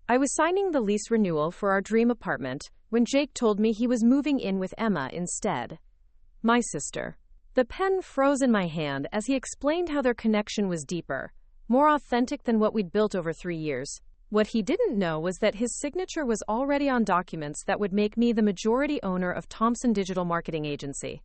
I was signing the lease renewal for our dream apartment when Jake told me he was moving in with Emma instead. My sister. The pen froze in my hand as he explained how their connection was deeper, more authentic than what we'd built over 3 years. What he didn't know was that his signature was already on documents that would make me the majority owner of Thompson Digital Marketing Agency.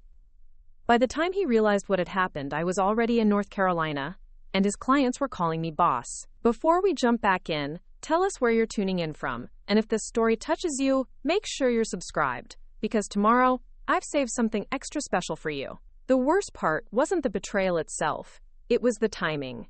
By the time he realized what had happened, I was already in North Carolina, and his clients were calling me boss. Before we jump back in, tell us where you're tuning in from, and if this story touches you, make sure you're subscribed, because tomorrow, I've saved something extra special for you. The worst part wasn't the betrayal itself, it was the timing.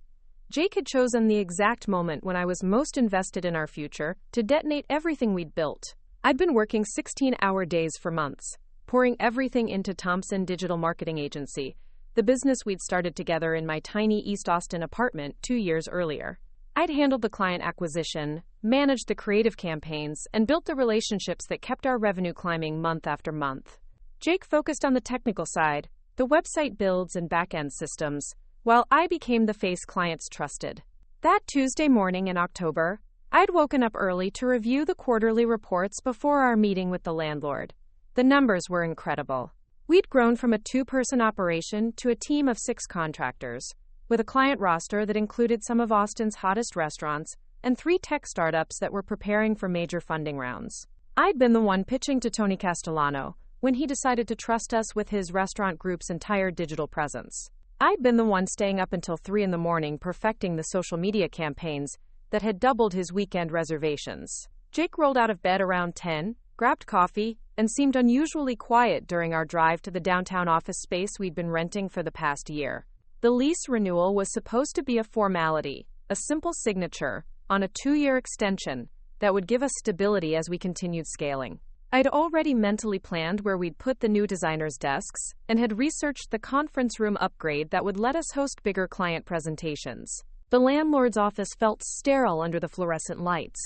Jake had chosen the exact moment when I was most invested in our future to detonate everything we'd built. I'd been working 16-hour days for months, pouring everything into Thompson Digital Marketing Agency, the business we'd started together in my tiny East Austin apartment 2 years earlier. I'd handled the client acquisition, managed the creative campaigns, and built the relationships that kept our revenue climbing month after month. Jake focused on the technical side, the website builds and back-end systems, while I became the face clients trusted. That Tuesday morning in October, I'd woken up early to review the quarterly reports before our meeting with the landlord. The numbers were incredible. We'd grown from a 2-person operation to a team of 6 contractors, with a client roster that included some of Austin's hottest restaurants and 3 tech startups that were preparing for major funding rounds. I'd been the one pitching to Tony Castellano when he decided to trust us with his restaurant group's entire digital presence. I'd been the one staying up until 3 a.m. perfecting the social media campaigns that had doubled his weekend reservations. Jake rolled out of bed around 10, grabbed coffee, and seemed unusually quiet during our drive to the downtown office space we'd been renting for the past year. The lease renewal was supposed to be a formality, a simple signature on a 2-year extension that would give us stability as we continued scaling. I'd already mentally planned where we'd put the new designers' desks and had researched the conference room upgrade that would let us host bigger client presentations. The landlord's office felt sterile under the fluorescent lights,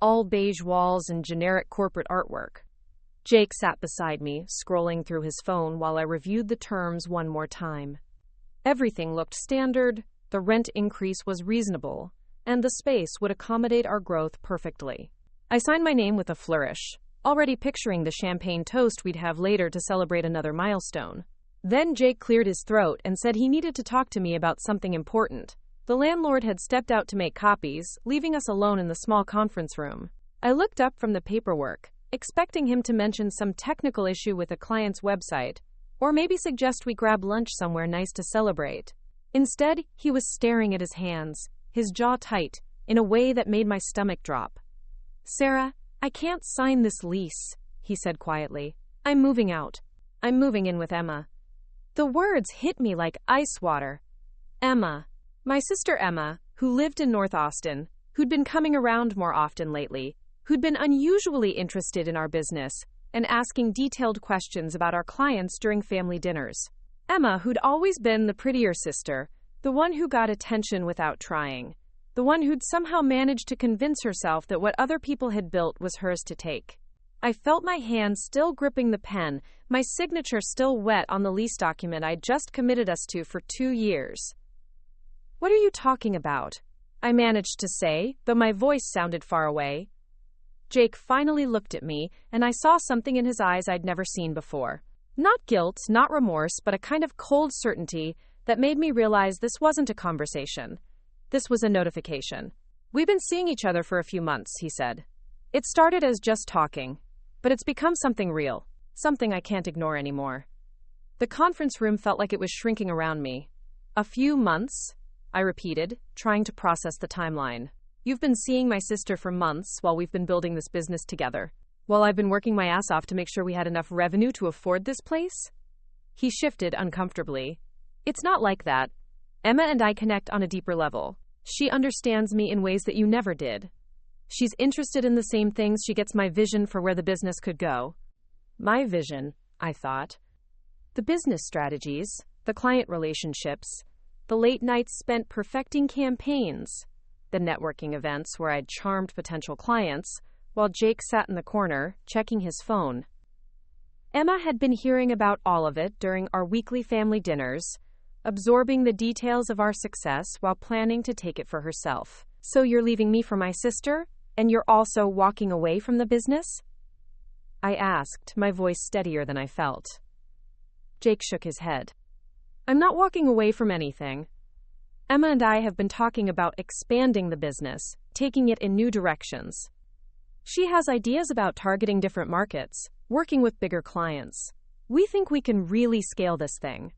all beige walls and generic corporate artwork. Jake sat beside me, scrolling through his phone while I reviewed the terms one more time. Everything looked standard, the rent increase was reasonable, and the space would accommodate our growth perfectly. I signed my name with a flourish, already picturing the champagne toast we'd have later to celebrate another milestone. Then Jake cleared his throat and said he needed to talk to me about something important. The landlord had stepped out to make copies, leaving us alone in the small conference room. I looked up from the paperwork, expecting him to mention some technical issue with a client's website, or maybe suggest we grab lunch somewhere nice to celebrate. Instead, he was staring at his hands, his jaw tight, in a way that made my stomach drop. "Sarah, I can't sign this lease," he said quietly. "I'm moving out. I'm moving in with Emma." The words hit me like ice water. Emma. My sister Emma, who lived in North Austin, who'd been coming around more often lately, who'd been unusually interested in our business and asking detailed questions about our clients during family dinners. Emma, who'd always been the prettier sister, the one who got attention without trying, the one who'd somehow managed to convince herself that what other people had built was hers to take. I felt my hand still gripping the pen, my signature still wet on the lease document I'd just committed us to for 2 years. "What are you talking about?" I managed to say, though my voice sounded far away. Jake finally looked at me, and I saw something in his eyes I'd never seen before. Not guilt, not remorse, but a kind of cold certainty that made me realize this wasn't a conversation. This was a notification. "We've been seeing each other for a few months," he said. "It started as just talking, but it's become something real, something I can't ignore anymore." The conference room felt like it was shrinking around me. "A few months?" I repeated, trying to process the timeline. "You've been seeing my sister for months while we've been building this business together, while I've been working my ass off to make sure we had enough revenue to afford this place?" He shifted uncomfortably. "It's not like that. Emma and I connect on a deeper level. She understands me in ways that you never did. She's interested in the same things. She gets my vision for where the business could go." My vision, I thought. The business strategies, the client relationships, the late nights spent perfecting campaigns, the networking events where I'd charmed potential clients, while Jake sat in the corner, checking his phone. Emma had been hearing about all of it during our weekly family dinners, absorbing the details of our success while planning to take it for herself. "So you're leaving me for my sister?" And you're also walking away from the business? I asked, my voice steadier than I felt. Jake shook his head. I'm not walking away from anything. Emma and I have been talking about expanding the business, taking it in new directions. She has ideas about targeting different markets, working with bigger clients. We think we can really scale this thing.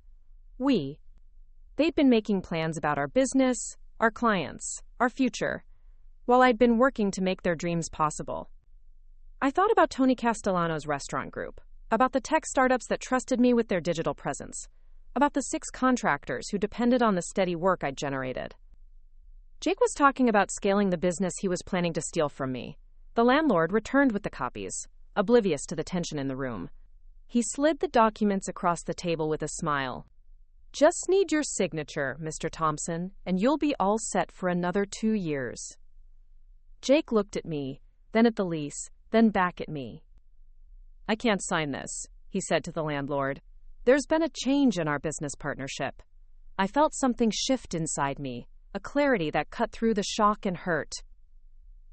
They'd been making plans about our business, our clients, our future, while I'd been working to make their dreams possible. I thought about Tony Castellano's restaurant group, about the tech startups that trusted me with their digital presence, about the 6 contractors who depended on the steady work I'd generated. Jake was talking about scaling the business he was planning to steal from me. The landlord returned with the copies, oblivious to the tension in the room. He slid the documents across the table with a smile. Just need your signature, Mr. Thompson, and you'll be all set for another 2 years. Jake looked at me, then at the lease, then back at me. I can't sign this, he said to the landlord. There's been a change in our business partnership. I felt something shift inside me, a clarity that cut through the shock and hurt.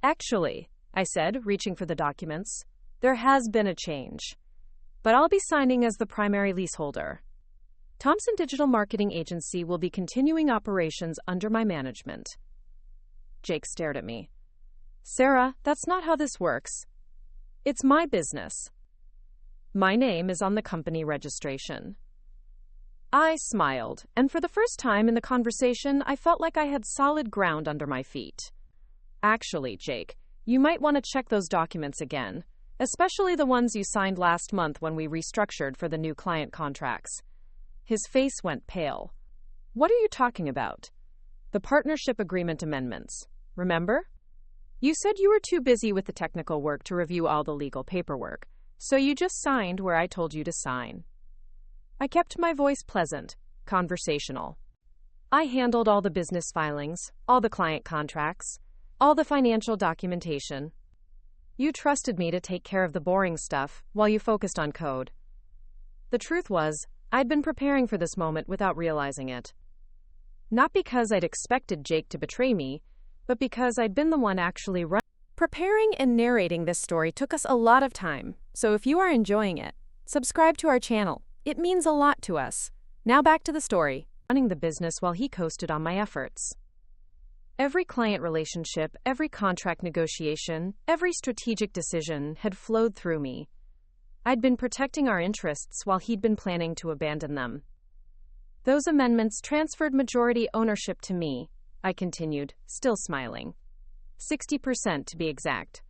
Actually, I said, reaching for the documents, there has been a change. But I'll be signing as the primary leaseholder. Thompson Digital Marketing Agency will be continuing operations under my management. Jake stared at me. Sarah, that's not how this works. It's my business. My name is on the company registration. I smiled, and for the first time in the conversation, I felt like I had solid ground under my feet. Actually, Jake, you might want to check those documents again, especially the ones you signed last month when we restructured for the new client contracts. His face went pale. What are you talking about? The partnership agreement amendments, remember? You said you were too busy with the technical work to review all the legal paperwork, so you just signed where I told you to sign. I kept my voice pleasant, conversational. I handled all the business filings, all the client contracts, all the financial documentation. You trusted me to take care of the boring stuff while you focused on code. The truth was, I'd been preparing for this moment without realizing it. Not because I'd expected Jake to betray me, but because I'd been the one actually running. Preparing and narrating this story took us a lot of time, so if you are enjoying it, subscribe to our channel. It means a lot to us. Now back to the story. Running the business while he coasted on my efforts. Every client relationship, every contract negotiation, every strategic decision had flowed through me. I'd been protecting our interests while he'd been planning to abandon them. Those amendments transferred majority ownership to me, I continued, still smiling. 60% to be exact.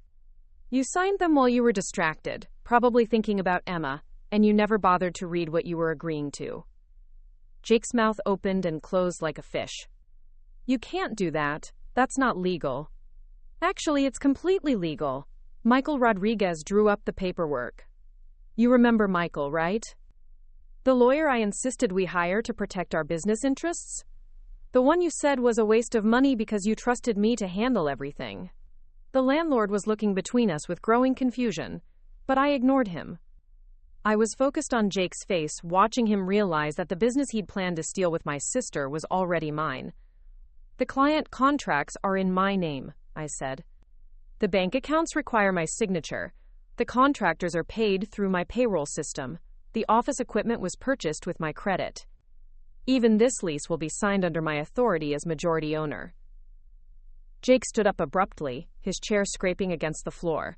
You signed them while you were distracted, probably thinking about Emma, and you never bothered to read what you were agreeing to. Jake's mouth opened and closed like a fish. You can't do that. That's not legal. Actually, it's completely legal. Michael Rodriguez drew up the paperwork. You remember Michael, right? The lawyer I insisted we hire to protect our business interests? The one you said was a waste of money because you trusted me to handle everything. The landlord was looking between us with growing confusion, but I ignored him. I was focused on Jake's face, watching him realize that the business he'd planned to steal with my sister was already mine. The client contracts are in my name, I said. The bank accounts require my signature. The contractors are paid through my payroll system. The office equipment was purchased with my credit. Even this lease will be signed under my authority as majority owner. Jake stood up abruptly, his chair scraping against the floor.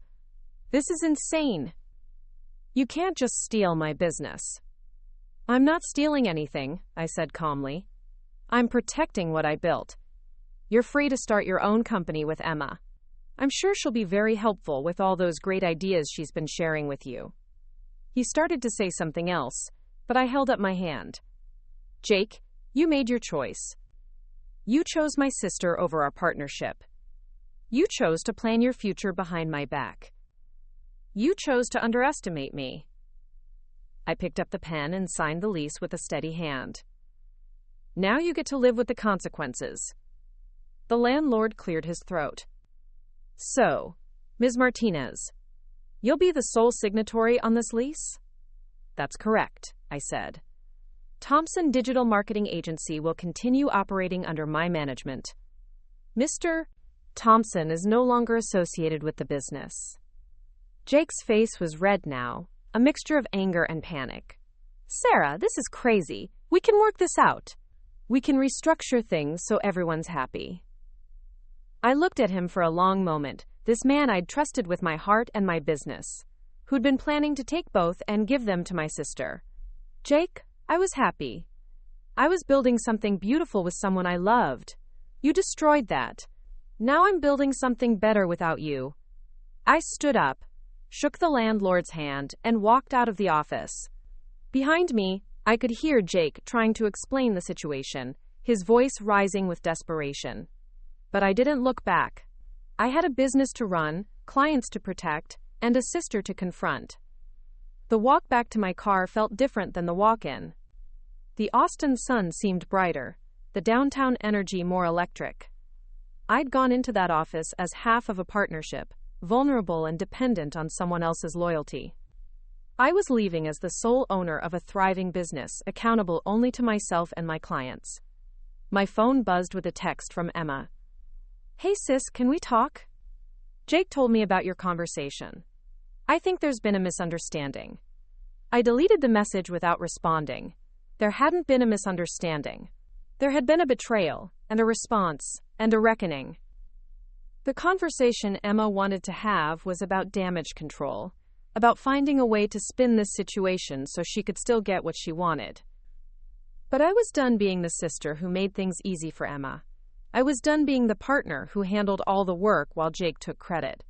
This is insane. You can't just steal my business. I'm not stealing anything, I said calmly. I'm protecting what I built. You're free to start your own company with Emma. I'm sure she'll be very helpful with all those great ideas she's been sharing with you. He started to say something else, but I held up my hand. Jake, you made your choice. You chose my sister over our partnership. You chose to plan your future behind my back. You chose to underestimate me. I picked up the pen and signed the lease with a steady hand. Now you get to live with the consequences. The landlord cleared his throat. So, Ms. Martinez, you'll be the sole signatory on this lease? That's correct, I said. Thompson Digital Marketing Agency will continue operating under my management. Mr. Thompson is no longer associated with the business. Jake's face was red now, a mixture of anger and panic. Sarah, this is crazy. We can work this out. We can restructure things so everyone's happy. I looked at him for a long moment, this man I'd trusted with my heart and my business, who'd been planning to take both and give them to my sister. Jake, I was happy. I was building something beautiful with someone I loved. You destroyed that. Now I'm building something better without you. I stood up, shook the landlord's hand, and walked out of the office. Behind me, I could hear Jake trying to explain the situation, his voice rising with desperation. But I didn't look back. I had a business to run, clients to protect, and a sister to confront. The walk back to my car felt different than the walk-in. The Austin sun seemed brighter, the downtown energy more electric. I'd gone into that office as half of a partnership, vulnerable and dependent on someone else's loyalty. I was leaving as the sole owner of a thriving business, accountable only to myself and my clients. My phone buzzed with a text from Emma. Hey sis, can we talk? Jake told me about your conversation. I think there's been a misunderstanding. I deleted the message without responding. There hadn't been a misunderstanding. There had been a betrayal, and a response, and a reckoning. The conversation Emma wanted to have was about damage control, about finding a way to spin this situation so she could still get what she wanted. But I was done being the sister who made things easy for Emma. I was done being the partner who handled all the work while Jake took credit.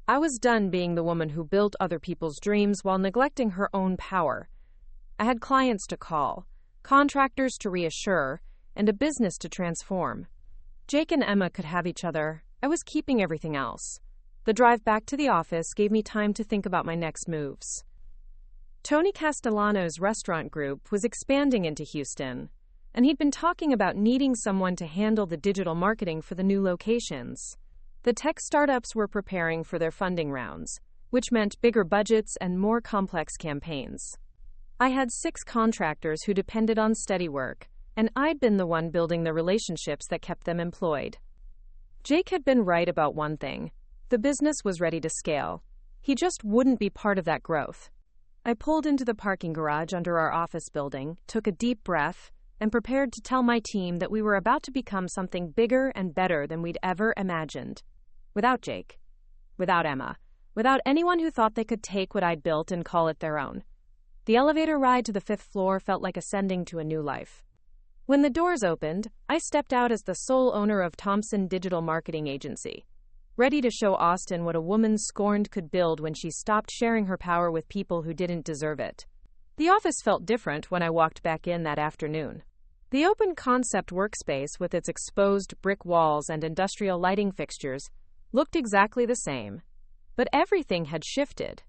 I was done being the woman who built other people's dreams while neglecting her own power. I had clients to call, contractors to reassure, and a business to transform. Jake and Emma could have each other. I was keeping everything else. The drive back to the office gave me time to think about my next moves. Tony Castellano's restaurant group was expanding into Houston, and he'd been talking about needing someone to handle the digital marketing for the new locations. The tech startups were preparing for their funding rounds, which meant bigger budgets and more complex campaigns. I had 6 contractors who depended on steady work, and I'd been the one building the relationships that kept them employed. Jake had been right about one thing. The business was ready to scale. He just wouldn't be part of that growth. I pulled into the parking garage under our office building, took a deep breath, and prepared to tell my team that we were about to become something bigger and better than we'd ever imagined. Without Jake. Without Emma. Without anyone who thought they could take what I'd built and call it their own. The elevator ride to the 5th floor felt like ascending to a new life. When the doors opened, I stepped out as the sole owner of Thompson Digital Marketing Agency, ready to show Austin what a woman scorned could build when she stopped sharing her power with people who didn't deserve it. The office felt different when I walked back in that afternoon. The open concept workspace with its exposed brick walls and industrial lighting fixtures looked exactly the same. But everything had shifted.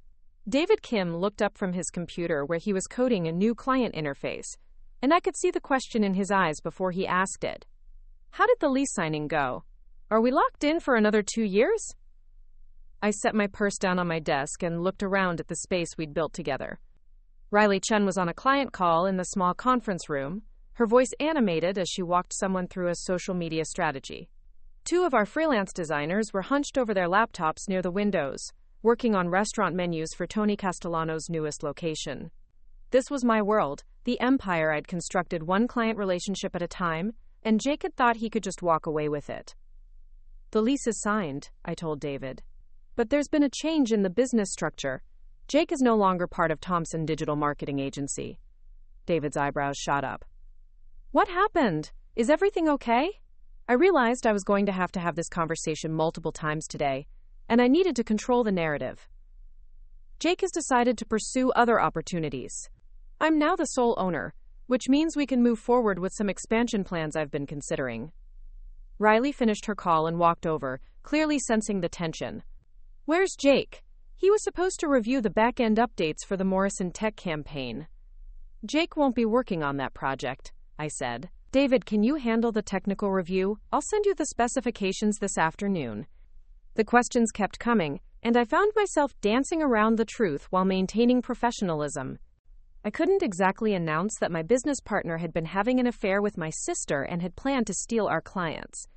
David Kim looked up from his computer where he was coding a new client interface, and I could see the question in his eyes before he asked it. How did the lease signing go? Are we locked in for another 2 years? I set my purse down on my desk and looked around at the space we'd built together. Riley Chen was on a client call in the small conference room, her voice animated as she walked someone through a social media strategy. 2 of our freelance designers were hunched over their laptops near the windows, working on restaurant menus for Tony Castellano's newest location. This was my world, the empire I'd constructed one client relationship at a time, and Jake had thought he could just walk away with it. The lease is signed, I told David. But there's been a change in the business structure. Jake is no longer part of Thompson Digital Marketing Agency. David's eyebrows shot up. What happened? Is everything okay? I realized I was going to have this conversation multiple times today, and I needed to control the narrative. Jake has decided to pursue other opportunities. I'm now the sole owner, which means we can move forward with some expansion plans I've been considering. Riley finished her call and walked over, clearly sensing the tension. Where's Jake? He was supposed to review the back-end updates for the Morrison Tech campaign. Jake won't be working on that project, I said. David, can you handle the technical review? I'll send you the specifications this afternoon. The questions kept coming, and I found myself dancing around the truth while maintaining professionalism. I couldn't exactly announce that my business partner had been having an affair with my sister and had planned to steal our clients.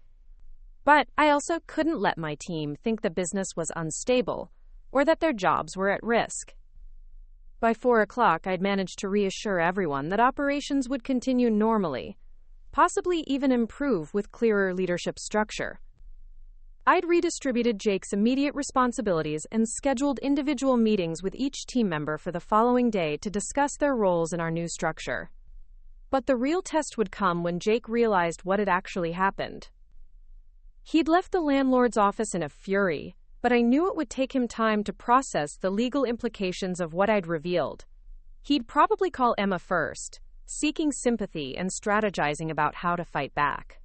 But I also couldn't let my team think the business was unstable or that their jobs were at risk. By 4 o'clock, I'd managed to reassure everyone that operations would continue normally, possibly even improve with clearer leadership structure. I'd redistributed Jake's immediate responsibilities and scheduled individual meetings with each team member for the following day to discuss their roles in our new structure. But the real test would come when Jake realized what had actually happened. He'd left the landlord's office in a fury, but I knew it would take him time to process the legal implications of what I'd revealed. He'd probably call Emma first, seeking sympathy and strategizing about how to fight back.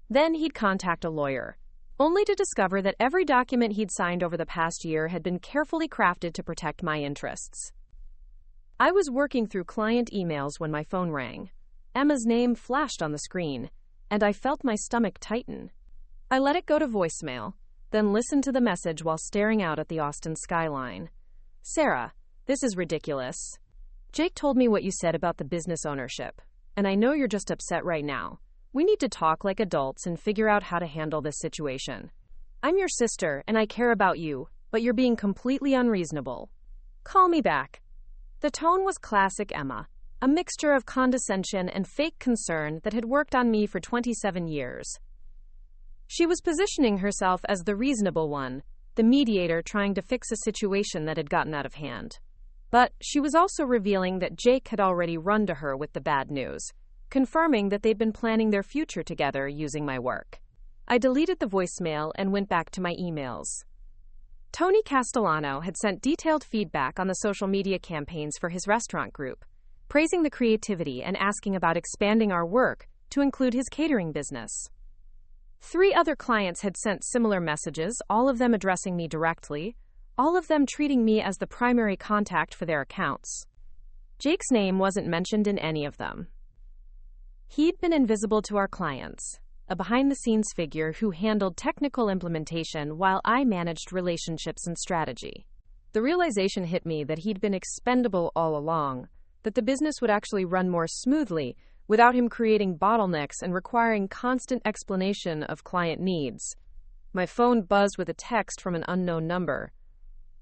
Then he'd contact a lawyer, only to discover that every document he'd signed over the past year had been carefully crafted to protect my interests. I was working through client emails when my phone rang. Emma's name flashed on the screen, and I felt my stomach tighten. I let it go to voicemail, then listened to the message while staring out at the Austin skyline. "Sarah, this is ridiculous. Jake told me what you said about the business ownership, and I know you're just upset right now. We need to talk like adults and figure out how to handle this situation. I'm your sister, and I care about you, but you're being completely unreasonable. Call me back." The tone was classic Emma, a mixture of condescension and fake concern that had worked on me for 27 years. She was positioning herself as the reasonable one, the mediator trying to fix a situation that had gotten out of hand. But she was also revealing that Jake had already run to her with the bad news, confirming that they'd been planning their future together using my work. I deleted the voicemail and went back to my emails. Tony Castellano had sent detailed feedback on the social media campaigns for his restaurant group, praising the creativity and asking about expanding our work to include his catering business. 3 other clients had sent similar messages, all of them addressing me directly, all of them treating me as the primary contact for their accounts. Jake's name wasn't mentioned in any of them. He'd been invisible to our clients, a behind-the-scenes figure who handled technical implementation while I managed relationships and strategy. The realization hit me that he'd been expendable all along, that the business would actually run more smoothly without him creating bottlenecks and requiring constant explanation of client needs. My phone buzzed with a text from an unknown number.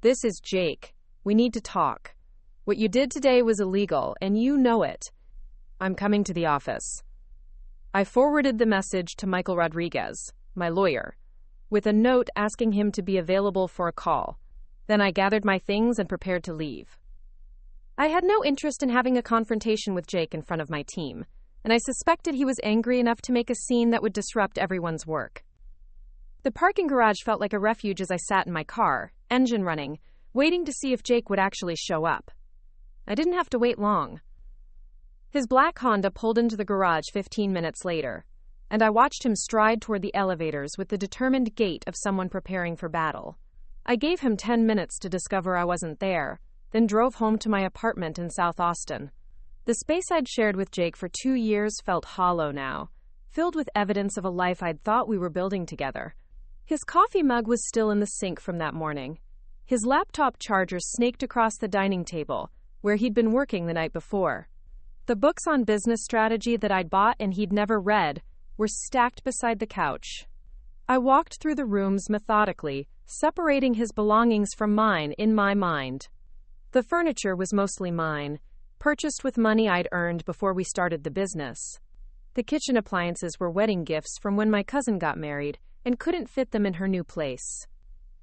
"This is Jake. We need to talk. What you did today was illegal, and you know it. I'm coming to the office." I forwarded the message to Michael Rodriguez, my lawyer, with a note asking him to be available for a call. Then I gathered my things and prepared to leave. I had no interest in having a confrontation with Jake in front of my team, and I suspected he was angry enough to make a scene that would disrupt everyone's work. The parking garage felt like a refuge as I sat in my car, engine running, waiting to see if Jake would actually show up. I didn't have to wait long. His black Honda pulled into the garage 15 minutes later, and I watched him stride toward the elevators with the determined gait of someone preparing for battle. I gave him 10 minutes to discover I wasn't there, then drove home to my apartment in South Austin. The space I'd shared with Jake for 2 years felt hollow now, filled with evidence of a life I'd thought we were building together. His coffee mug was still in the sink from that morning. His laptop charger snaked across the dining table, where he'd been working the night before. The books on business strategy that I'd bought and he'd never read were stacked beside the couch. I walked through the rooms methodically, separating his belongings from mine in my mind. The furniture was mostly mine, purchased with money I'd earned before we started the business. The kitchen appliances were wedding gifts from when my cousin got married and couldn't fit them in her new place.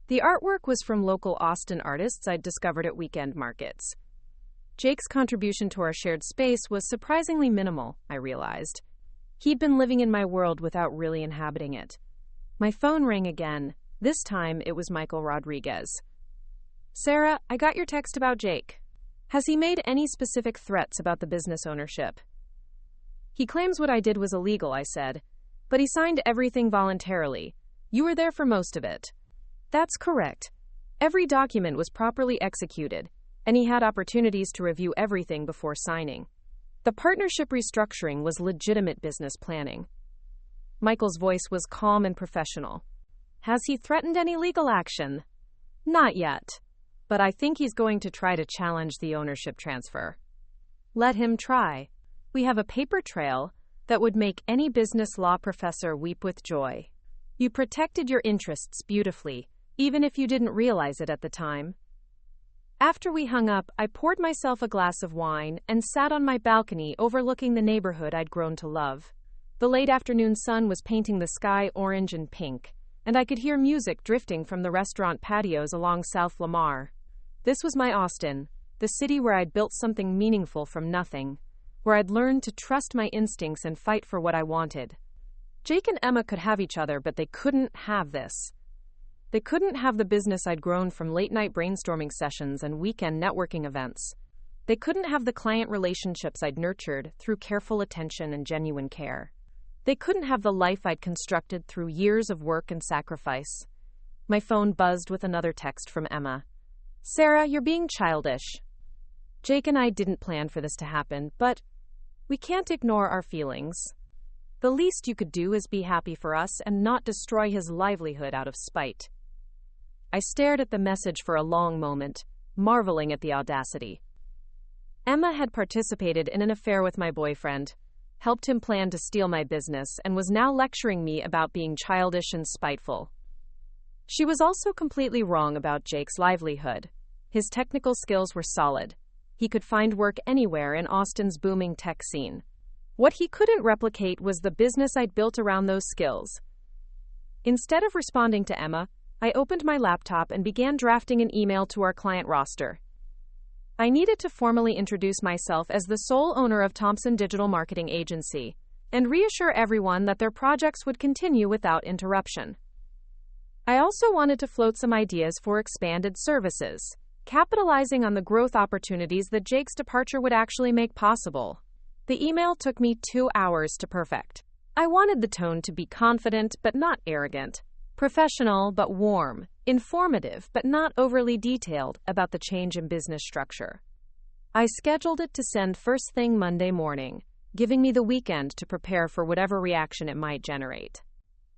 The artwork was from local Austin artists I'd discovered at weekend markets. Jake's contribution to our shared space was surprisingly minimal, I realized. He'd been living in my world without really inhabiting it. My phone rang again. This time it was Michael Rodriguez. "Sarah, I got your text about Jake. Has he made any specific threats about the business ownership?" "He claims what I did was illegal," I said, "but he signed everything voluntarily. You were there for most of it." "That's correct. Every document was properly executed, and he had opportunities to review everything before signing. The partnership restructuring was legitimate business planning." Michael's voice was calm and professional. "Has he threatened any legal action?" "Not yet, but I think he's going to try to challenge the ownership transfer." "Let him try. We have a paper trail that would make any business law professor weep with joy." You protected your interests beautifully, even if you didn't realize it at the time. After we hung up, I poured myself a glass of wine and sat on my balcony overlooking the neighborhood I'd grown to love. The late afternoon sun was painting the sky orange and pink, and I could hear music drifting from the restaurant patios along South Lamar. This was my Austin, the city where I'd built something meaningful from nothing, where I'd learned to trust my instincts and fight for what I wanted. Jake and Emma could have each other, but they couldn't have this. They couldn't have the business I'd grown from late-night brainstorming sessions and weekend networking events. They couldn't have the client relationships I'd nurtured through careful attention and genuine care. They couldn't have the life I'd constructed through years of work and sacrifice. My phone buzzed with another text from Emma. "Sarah, you're being childish." Jake and I didn't plan for this to happen, but we can't ignore our feelings. The least you could do is be happy for us and not destroy his livelihood out of spite. I stared at the message for a long moment, marveling at the audacity. Emma had participated in an affair with my boyfriend, helped him plan to steal my business, and was now lecturing me about being childish and spiteful. She was also completely wrong about Jake's livelihood. His technical skills were solid. He could find work anywhere in Austin's booming tech scene. What he couldn't replicate was the business I'd built around those skills. Instead of responding to Emma, I opened my laptop and began drafting an email to our client roster. I needed to formally introduce myself as the sole owner of Thompson Digital Marketing Agency and reassure everyone that their projects would continue without interruption. I also wanted to float some ideas for expanded services, capitalizing on the growth opportunities that Jake's departure would actually make possible. The email took me 2 hours to perfect. I wanted the tone to be confident but not arrogant, professional but warm, informative but not overly detailed about the change in business structure. I scheduled it to send first thing Monday morning, giving me the weekend to prepare for whatever reaction it might generate.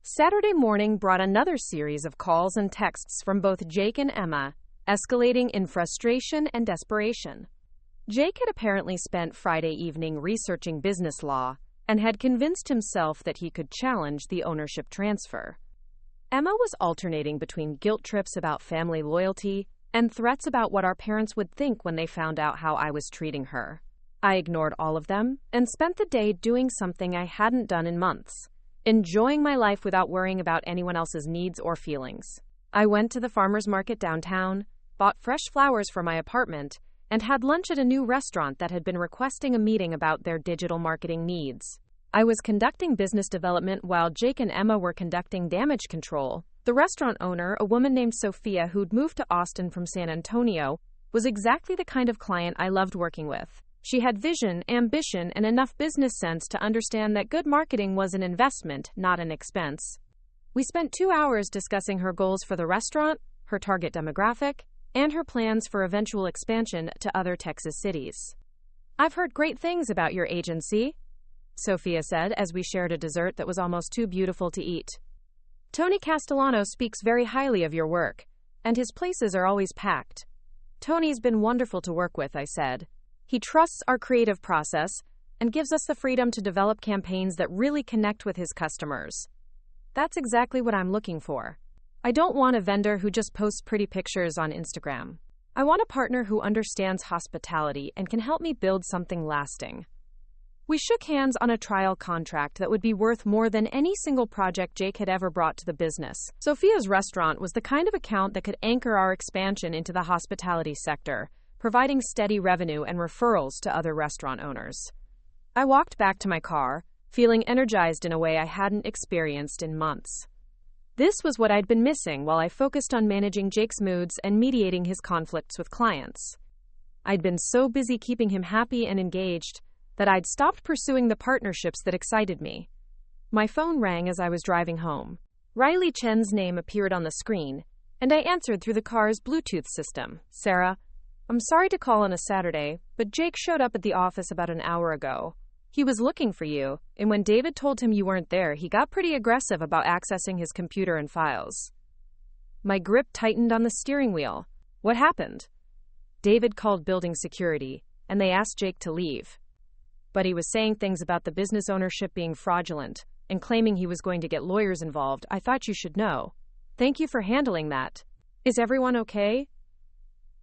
Saturday morning brought another series of calls and texts from both Jake and Emma, escalating in frustration and desperation. Jake had apparently spent Friday evening researching business law and had convinced himself that he could challenge the ownership transfer. Emma was alternating between guilt trips about family loyalty and threats about what our parents would think when they found out how I was treating her. I ignored all of them and spent the day doing something I hadn't done in months, enjoying my life without worrying about anyone else's needs or feelings. I went to the farmer's market downtown, bought fresh flowers for my apartment, and had lunch at a new restaurant that had been requesting a meeting about their digital marketing needs. I was conducting business development while Jake and Emma were conducting damage control. The restaurant owner, a woman named Sophia who'd moved to Austin from San Antonio, was exactly the kind of client I loved working with. She had vision, ambition, and enough business sense to understand that good marketing was an investment, not an expense. We spent 2 hours discussing her goals for the restaurant, her target demographic, and her plans for eventual expansion to other Texas cities. "I've heard great things about your agency," Sophia said as we shared a dessert that was almost too beautiful to eat. "Tony Castellano speaks very highly of your work, and his places are always packed." "Tony's been wonderful to work with," I said. "He trusts our creative process and gives us the freedom to develop campaigns that really connect with his customers." That's exactly what I'm looking for. I don't want a vendor who just posts pretty pictures on Instagram. I want a partner who understands hospitality and can help me build something lasting. We shook hands on a trial contract that would be worth more than any single project Jake had ever brought to the business. Sophia's restaurant was the kind of account that could anchor our expansion into the hospitality sector, providing steady revenue and referrals to other restaurant owners. I walked back to my car, feeling energized in a way I hadn't experienced in months. This was what I'd been missing while I focused on managing Jake's moods and mediating his conflicts with clients. I'd been so busy keeping him happy and engaged that I'd stopped pursuing the partnerships that excited me. My phone rang as I was driving home. Riley Chen's name appeared on the screen, and I answered through the car's Bluetooth system. "Sarah, I'm sorry to call on a Saturday, but Jake showed up at the office about an hour ago. He was looking for you, and when David told him you weren't there, he got pretty aggressive about accessing his computer and files." My grip tightened on the steering wheel. "What happened?" "David called building security, and they asked Jake to leave. But he was saying things about the business ownership being fraudulent, and claiming he was going to get lawyers involved. I thought you should know. Thank you for handling that. Is everyone okay?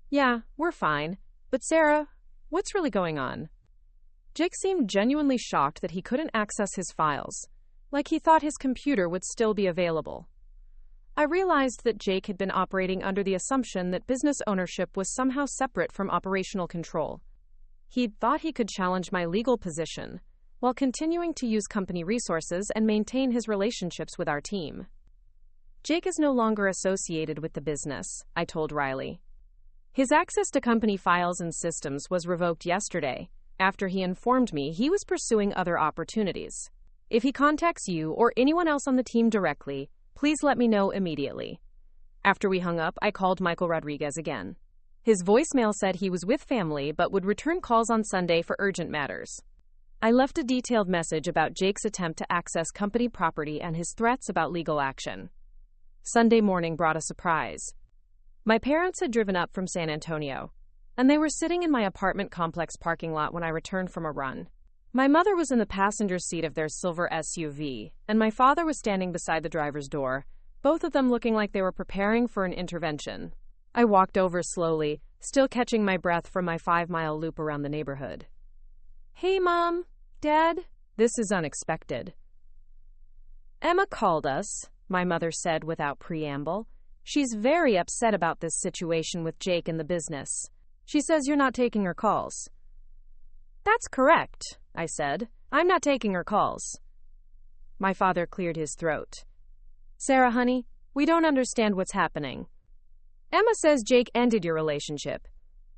Yeah, we're fine. But Sarah, what's really going on? Jake seemed genuinely shocked that he couldn't access his files, like he thought his computer would still be available. I realized that Jake had been operating under the assumption that business ownership was somehow separate from operational control. He'd thought he could challenge my legal position, while continuing to use company resources and maintain his relationships with our team. Jake is no longer associated with the business, I told Riley. His access to company files and systems was revoked yesterday, after he informed me he was pursuing other opportunities. If he contacts you or anyone else on the team directly, please let me know immediately. After we hung up, I called Michael Rodriguez again. His voicemail said he was with family but would return calls on Sunday for urgent matters. I left a detailed message about Jake's attempt to access company property and his threats about legal action. Sunday morning brought a surprise. My parents had driven up from San Antonio, and they were sitting in my apartment complex parking lot when I returned from a run. My mother was in the passenger seat of their silver SUV, and my father was standing beside the driver's door, both of them looking like they were preparing for an intervention. I walked over slowly, still catching my breath from my 5-mile loop around the neighborhood. Hey, Mom, Dad, this is unexpected. Emma called us, my mother said without preamble. She's very upset about this situation with Jake and the business. She says you're not taking her calls. That's correct, I said. I'm not taking her calls. My father cleared his throat. Sarah, honey, we don't understand what's happening. Emma says Jake ended your relationship,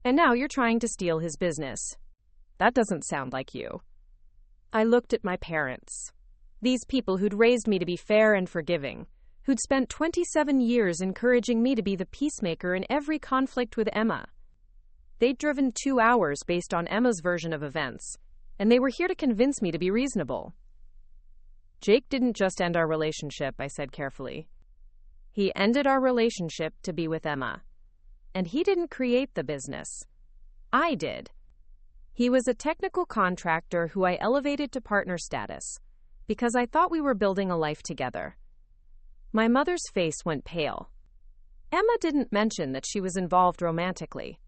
and now you're trying to steal his business. That doesn't sound like you. I looked at my parents. These people who'd raised me to be fair and forgiving, who'd spent 27 years encouraging me to be the peacemaker in every conflict with Emma. They'd driven 2 hours based on Emma's version of events, and they were here to convince me to be reasonable. Jake didn't just end our relationship, I said carefully. He ended our relationship to be with Emma. And he didn't create the business. I did. He was a technical contractor who I elevated to partner status, because I thought we were building a life together. My mother's face went pale. Emma didn't mention that she was involved romantically.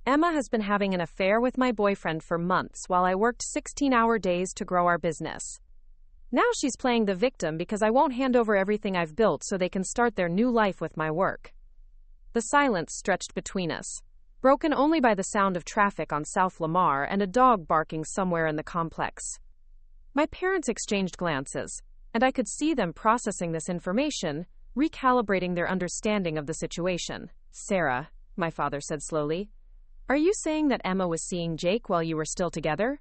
Emma has been having an affair with my boyfriend for months while I worked 16-hour days to grow our business. Now she's playing the victim because I won't hand over everything I've built so they can start their new life with my work. The silence stretched between us, broken only by the sound of traffic on South Lamar and a dog barking somewhere in the complex. My parents exchanged glances, and I could see them processing this information, recalibrating their understanding of the situation. Sarah, my father said slowly, are you saying that Emma was seeing Jake while you were still together?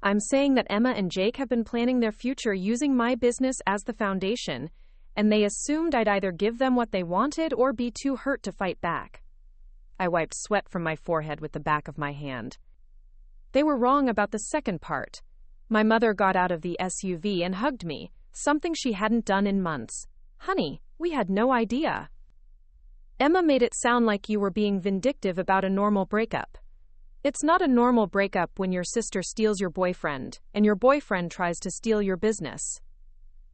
I'm saying that Emma and Jake have been planning their future using my business as the foundation, and they assumed I'd either give them what they wanted or be too hurt to fight back. I wiped sweat from my forehead with the back of my hand. They were wrong about the second part. My mother got out of the SUV and hugged me, something she hadn't done in months. Honey, we had no idea. Emma made it sound like you were being vindictive about a normal breakup. It's not a normal breakup when your sister steals your boyfriend, and your boyfriend tries to steal your business.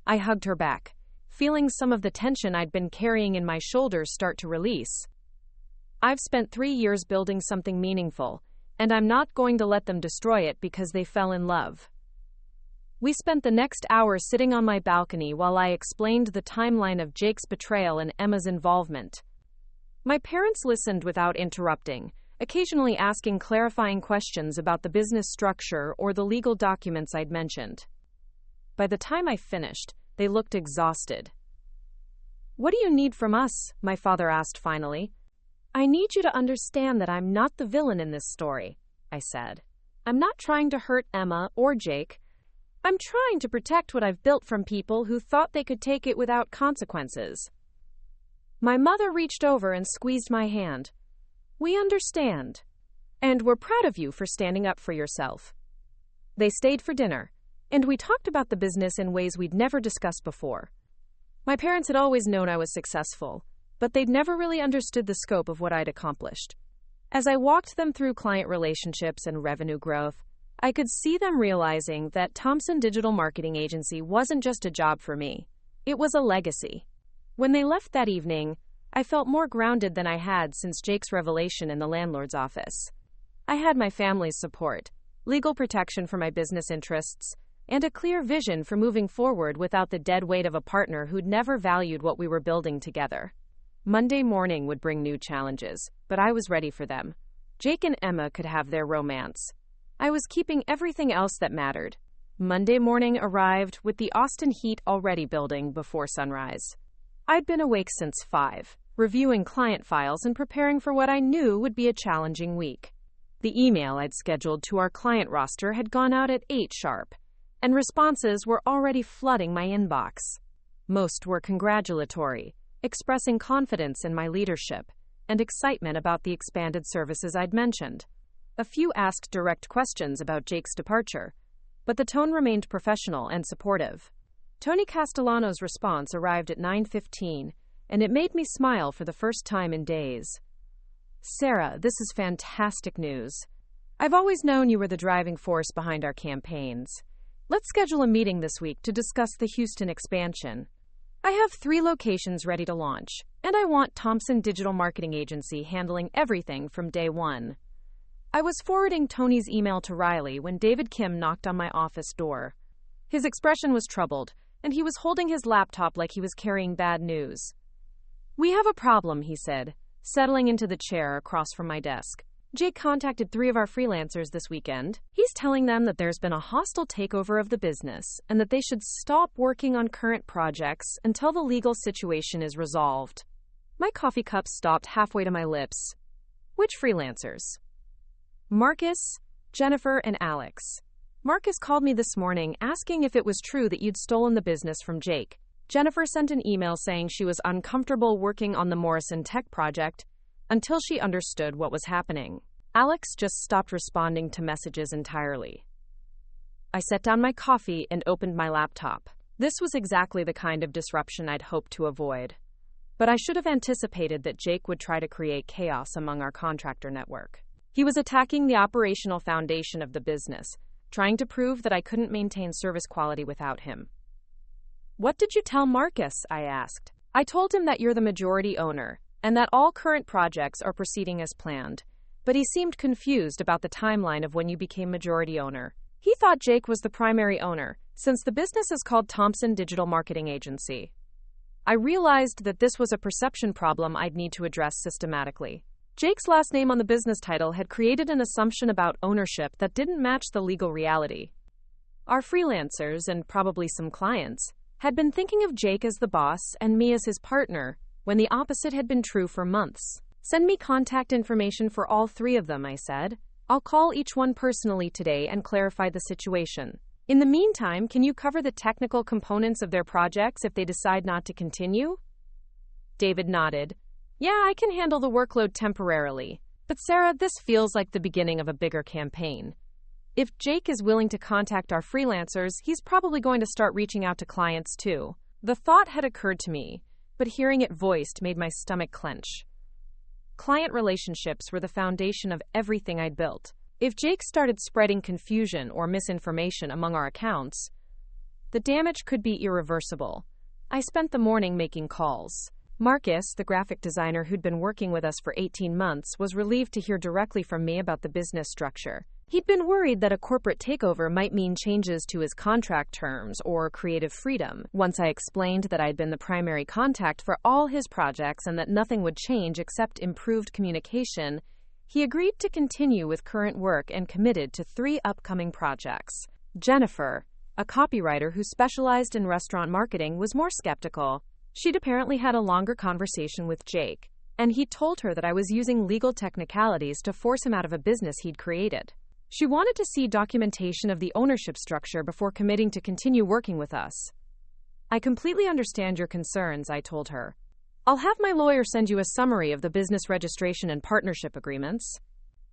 I hugged her back, feeling some of the tension I'd been carrying in my shoulders start to release. I've spent 3 years building something meaningful, and I'm not going to let them destroy it because they fell in love. We spent the next hour sitting on my balcony while I explained the timeline of Jake's betrayal and Emma's involvement. My parents listened without interrupting, occasionally asking clarifying questions about the business structure or the legal documents I'd mentioned. By the time I finished, they looked exhausted. What do you need from us? My father asked finally. I need you to understand that I'm not the villain in this story, I said. I'm not trying to hurt Emma or Jake. I'm trying to protect what I've built from people who thought they could take it without consequences. My mother reached over and squeezed my hand. We understand. And we're proud of you for standing up for yourself. They stayed for dinner, and we talked about the business in ways we'd never discussed before. My parents had always known I was successful, but they'd never really understood the scope of what I'd accomplished. As I walked them through client relationships and revenue growth, I could see them realizing that Thompson Digital Marketing Agency wasn't just a job for me. It was a legacy. When they left that evening, I felt more grounded than I had since Jake's revelation in the landlord's office. I had my family's support, legal protection for my business interests, and a clear vision for moving forward without the dead weight of a partner who'd never valued what we were building together. Monday morning would bring new challenges, but I was ready for them. Jake and Emma could have their romance. I was keeping everything else that mattered. Monday morning arrived with the Austin heat already building before sunrise. I'd been awake since 5, reviewing client files and preparing for what I knew would be a challenging week. The email I'd scheduled to our client roster had gone out at 8 sharp, and responses were already flooding my inbox. Most were congratulatory, expressing confidence in my leadership and excitement about the expanded services I'd mentioned. A few asked direct questions about Jake's departure, but the tone remained professional and supportive. Tony Castellano's response arrived at 9:15, and it made me smile for the first time in days. "Sarah, this is fantastic news. I've always known you were the driving force behind our campaigns. Let's schedule a meeting this week to discuss the Houston expansion. I have 3 locations ready to launch, and I want Thompson Digital Marketing Agency handling everything from day one." I was forwarding Tony's email to Riley when David Kim knocked on my office door. His expression was troubled, and he was holding his laptop like he was carrying bad news. "We have a problem," he said, settling into the chair across from my desk. "Jake contacted 3 of our freelancers this weekend. He's telling them that there's been a hostile takeover of the business and that they should stop working on current projects until the legal situation is resolved." My coffee cup stopped halfway to my lips. "Which freelancers?" "Marcus, Jennifer, and Alex. Marcus called me this morning asking if it was true that you'd stolen the business from Jake. Jennifer sent an email saying she was uncomfortable working on the Morrison Tech project until she understood what was happening. Alex just stopped responding to messages entirely." I set down my coffee and opened my laptop. This was exactly the kind of disruption I'd hoped to avoid. But I should have anticipated that Jake would try to create chaos among our contractor network. He was attacking the operational foundation of the business, trying to prove that I couldn't maintain service quality without him. "What did you tell Marcus?" I asked. "I told him that you're the majority owner and that all current projects are proceeding as planned, but he seemed confused about the timeline of when you became majority owner. He thought Jake was the primary owner, since the business is called Thompson Digital Marketing Agency." I realized that this was a perception problem I'd need to address systematically. Jake's last name on the business title had created an assumption about ownership that didn't match the legal reality. Our freelancers, and probably some clients, had been thinking of Jake as the boss and me as his partner, when the opposite had been true for months. "Send me contact information for all 3 of them," I said. "I'll call each one personally today and clarify the situation. In the meantime, can you cover the technical components of their projects if they decide not to continue?" David nodded. "Yeah, I can handle the workload temporarily. But Sarah, this feels like the beginning of a bigger campaign. If Jake is willing to contact our freelancers, he's probably going to start reaching out to clients too." The thought had occurred to me, but hearing it voiced made my stomach clench. Client relationships were the foundation of everything I'd built. If Jake started spreading confusion or misinformation among our accounts, the damage could be irreversible. I spent the morning making calls. Marcus, the graphic designer who'd been working with us for 18 months, was relieved to hear directly from me about the business structure. He'd been worried that a corporate takeover might mean changes to his contract terms or creative freedom. Once I explained that I'd been the primary contact for all his projects and that nothing would change except improved communication, he agreed to continue with current work and committed to 3 upcoming projects. Jennifer, a copywriter who specialized in restaurant marketing, was more skeptical. She'd apparently had a longer conversation with Jake, and he told her that I was using legal technicalities to force him out of a business he'd created. She wanted to see documentation of the ownership structure before committing to continue working with us. "I completely understand your concerns," I told her. "I'll have my lawyer send you a summary of the business registration and partnership agreements.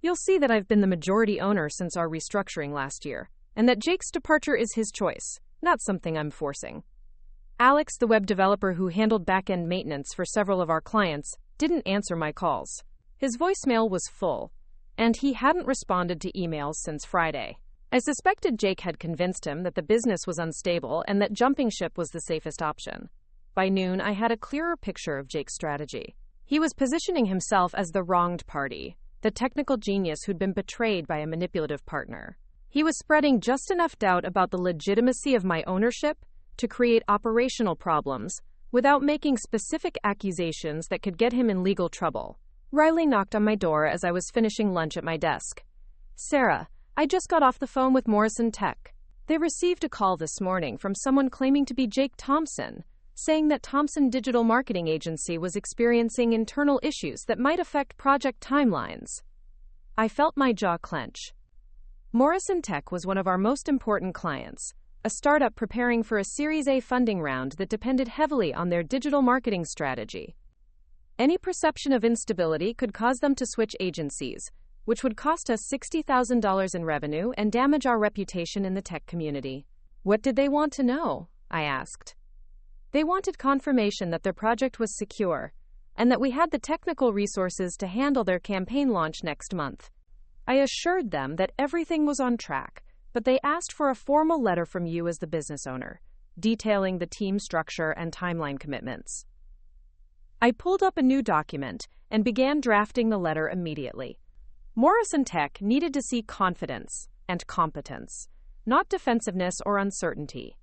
You'll see that I've been the majority owner since our restructuring last year, and that Jake's departure is his choice, not something I'm forcing." Alex, the web developer who handled back-end maintenance for several of our clients, didn't answer my calls. His voicemail was full, and he hadn't responded to emails since Friday. I suspected Jake had convinced him that the business was unstable and that jumping ship was the safest option. By noon, I had a clearer picture of Jake's strategy. He was positioning himself as the wronged party, the technical genius who'd been betrayed by a manipulative partner. He was spreading just enough doubt about the legitimacy of my ownership to create operational problems without making specific accusations that could get him in legal trouble. Riley knocked on my door as I was finishing lunch at my desk. "Sarah, I just got off the phone with Morrison Tech. They received a call this morning from someone claiming to be Jake Thompson, saying that Thompson Digital Marketing Agency was experiencing internal issues that might affect project timelines." I felt my jaw clench. Morrison Tech was one of our most important clients, a startup preparing for a Series A funding round that depended heavily on their digital marketing strategy. Any perception of instability could cause them to switch agencies, which would cost us $60,000 in revenue and damage our reputation in the tech community. "What did they want to know?" I asked. "They wanted confirmation that their project was secure and that we had the technical resources to handle their campaign launch next month." I assured them that everything was on track, but they asked for a formal letter from you as the business owner, detailing the team structure and timeline commitments. I pulled up a new document and began drafting the letter immediately. Morrison Tech needed to see confidence and competence, not defensiveness or uncertainty.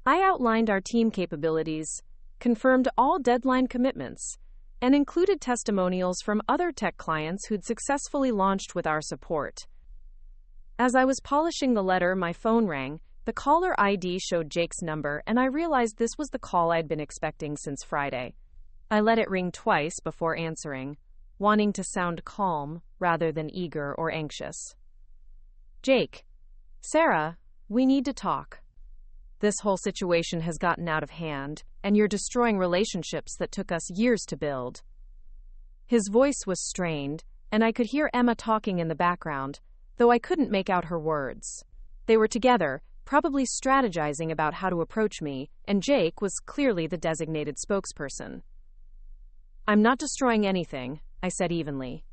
I outlined our team capabilities, confirmed all deadline commitments, and included testimonials from other tech clients who'd successfully launched with our support. As I was polishing the letter, my phone rang. The caller ID showed Jake's number, and I realized this was the call I'd been expecting since Friday. I let it ring twice before answering, wanting to sound calm rather than eager or anxious. "Jake, Sarah, we need to talk. This whole situation has gotten out of hand, and you're destroying relationships that took us years to build." His voice was strained, and I could hear Emma talking in the background, though I couldn't make out her words. They were together, probably strategizing about how to approach me, and Jake was clearly the designated spokesperson. "I'm not destroying anything," I said evenly.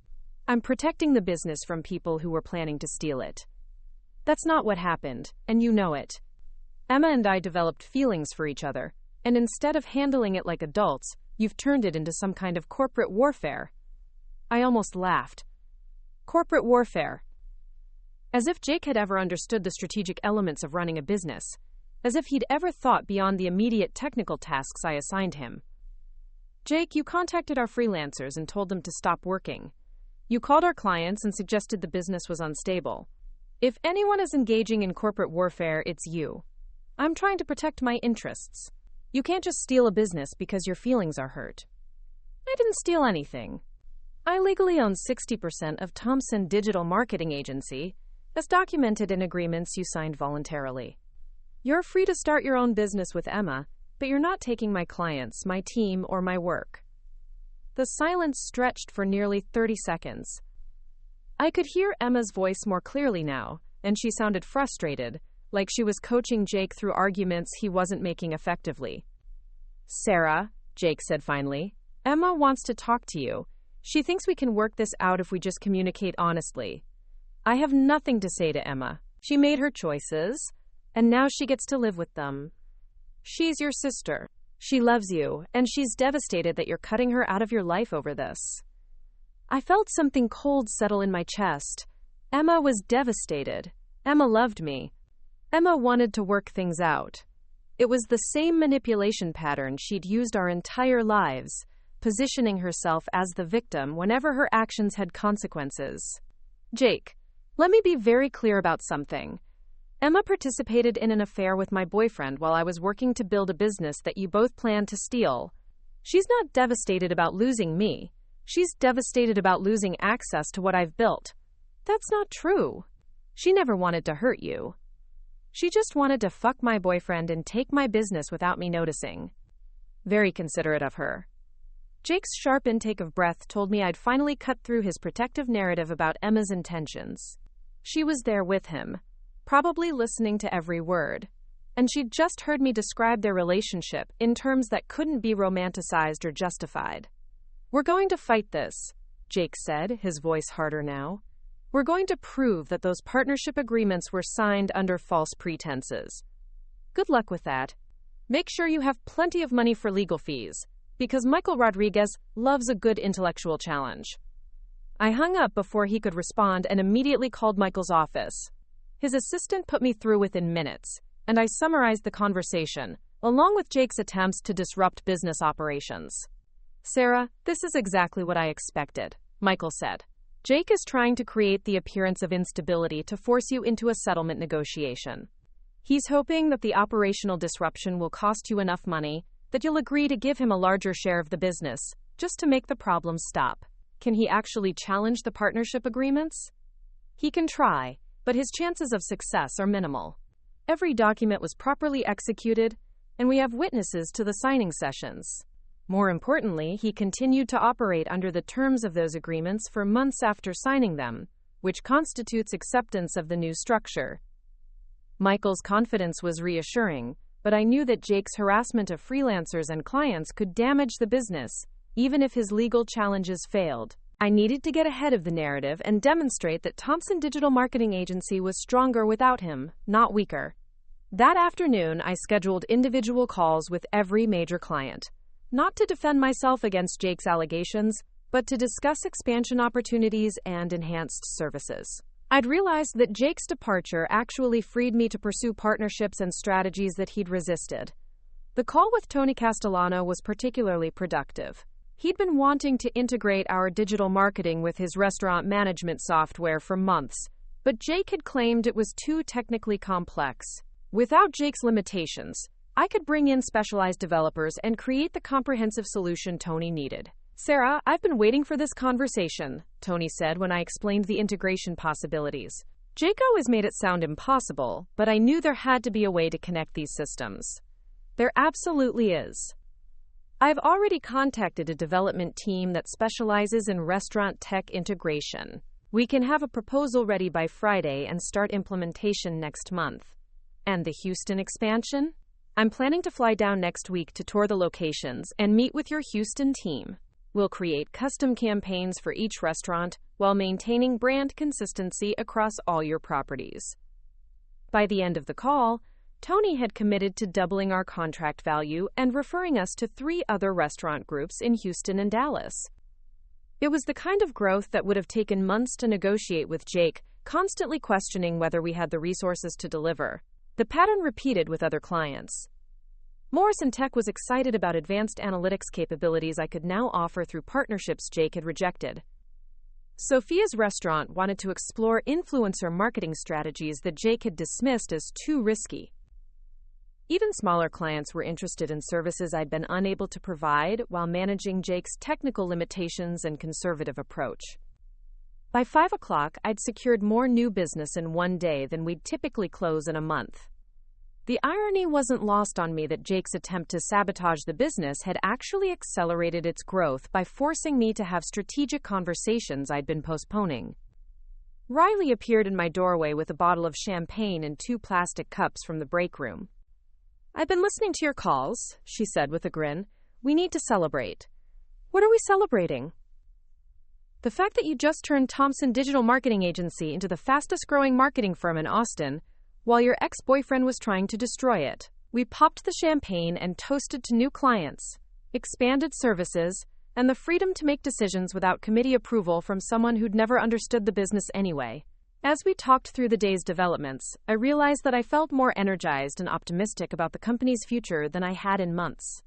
"I'm protecting the business from people who were planning to steal it. That's not what happened, and you know it. Emma and I developed feelings for each other, and instead of handling it like adults, you've turned it into some kind of corporate warfare." I almost laughed. Corporate warfare. As if Jake had ever understood the strategic elements of running a business, as if he'd ever thought beyond the immediate technical tasks I assigned him. "Jake, you contacted our freelancers and told them to stop working. You called our clients and suggested the business was unstable. If anyone is engaging in corporate warfare, it's you. I'm trying to protect my interests. You can't just steal a business because your feelings are hurt." "I didn't steal anything. I legally own 60% of Thompson Digital Marketing Agency, as documented in agreements you signed voluntarily. You're free to start your own business with Emma, but you're not taking my clients, my team, or my work." The silence stretched for nearly 30 seconds. I could hear Emma's voice more clearly now, and she sounded frustrated, like she was coaching Jake through arguments he wasn't making effectively. "Sarah," Jake said finally, "Emma wants to talk to you. She thinks we can work this out if we just communicate honestly. I have nothing to say to Emma. She made her choices, and now she gets to live with them. She's your sister. She loves you, and she's devastated that you're cutting her out of your life over this." I felt something cold settle in my chest. Emma was devastated. Emma loved me. Emma wanted to work things out. It was the same manipulation pattern she'd used our entire lives, positioning herself as the victim whenever her actions had consequences. "Jake, let me be very clear about something. Emma participated in an affair with my boyfriend while I was working to build a business that you both planned to steal. She's not devastated about losing me. She's devastated about losing access to what I've built. That's not true. She never wanted to hurt you. She just wanted to fuck my boyfriend and take my business without me noticing." Very considerate of her. Jake's sharp intake of breath told me I'd finally cut through his protective narrative about Emma's intentions. She was there with him, probably listening to every word, and she'd just heard me describe their relationship in terms that couldn't be romanticized or justified. "We're going to fight this," Jake said, his voice harder now. We're going to prove that those partnership agreements were signed under false pretenses. Good luck with that. Make sure you have plenty of money for legal fees, because Michael Rodriguez loves a good intellectual challenge. I hung up before he could respond and immediately called Michael's office. His assistant put me through within minutes, and I summarized the conversation, along with Jake's attempts to disrupt business operations. Sarah, this is exactly what I expected, Michael said. Jake is trying to create the appearance of instability to force you into a settlement negotiation. He's hoping that the operational disruption will cost you enough money that you'll agree to give him a larger share of the business, just to make the problem stop. Can he actually challenge the partnership agreements? He can try, but his chances of success are minimal. Every document was properly executed, and we have witnesses to the signing sessions. More importantly, he continued to operate under the terms of those agreements for months after signing them, which constitutes acceptance of the new structure. Michael's confidence was reassuring, but I knew that Jake's harassment of freelancers and clients could damage the business, even if his legal challenges failed. I needed to get ahead of the narrative and demonstrate that Thompson Digital Marketing Agency was stronger without him, not weaker. That afternoon, I scheduled individual calls with every major client, not to defend myself against Jake's allegations, but to discuss expansion opportunities and enhanced services. I'd realized that Jake's departure actually freed me to pursue partnerships and strategies that he'd resisted. The call with Tony Castellano was particularly productive. He'd been wanting to integrate our digital marketing with his restaurant management software for months, but Jake had claimed it was too technically complex. Without Jake's limitations, I could bring in specialized developers and create the comprehensive solution Tony needed. Sarah, I've been waiting for this conversation, Tony said when I explained the integration possibilities. Jake always made it sound impossible, but I knew there had to be a way to connect these systems. There absolutely is. I've already contacted a development team that specializes in restaurant tech integration. We can have a proposal ready by Friday and start implementation next month. And the Houston expansion? I'm planning to fly down next week to tour the locations and meet with your Houston team. We'll create custom campaigns for each restaurant while maintaining brand consistency across all your properties. By the end of the call, Tony had committed to doubling our contract value and referring us to 3 other restaurant groups in Houston and Dallas. It was the kind of growth that would have taken months to negotiate with Jake, constantly questioning whether we had the resources to deliver. The pattern repeated with other clients. Morrison Tech was excited about advanced analytics capabilities I could now offer through partnerships Jake had rejected. Sophia's restaurant wanted to explore influencer marketing strategies that Jake had dismissed as too risky. Even smaller clients were interested in services I'd been unable to provide while managing Jake's technical limitations and conservative approach. By 5 o'clock, I'd secured more new business in one day than we'd typically close in a month. The irony wasn't lost on me that Jake's attempt to sabotage the business had actually accelerated its growth by forcing me to have strategic conversations I'd been postponing. Riley appeared in my doorway with a bottle of champagne and 2 plastic cups from the break room. "I've been listening to your calls," she said with a grin. "We need to celebrate." "What are we celebrating?" "The fact that you just turned Thompson Digital Marketing Agency into the fastest-growing marketing firm in Austin, while your ex-boyfriend was trying to destroy it. We popped the champagne and toasted to new clients, expanded services, and the freedom to make decisions without committee approval from someone who'd never understood the business anyway." As we talked through the day's developments, I realized that I felt more energized and optimistic about the company's future than I had in months.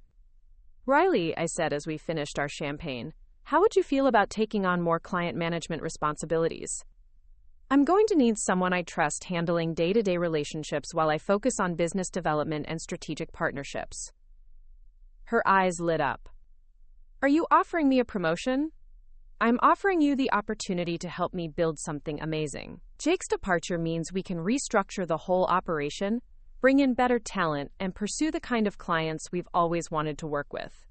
"Riley," I said as we finished our champagne, "how would you feel about taking on more client management responsibilities?" "I'm going to need someone I trust handling day-to-day relationships while I focus on business development and strategic partnerships." Her eyes lit up. "Are you offering me a promotion?" "I'm offering you the opportunity to help me build something amazing. Jake's departure means we can restructure the whole operation, bring in better talent, and pursue the kind of clients we've always wanted to work with."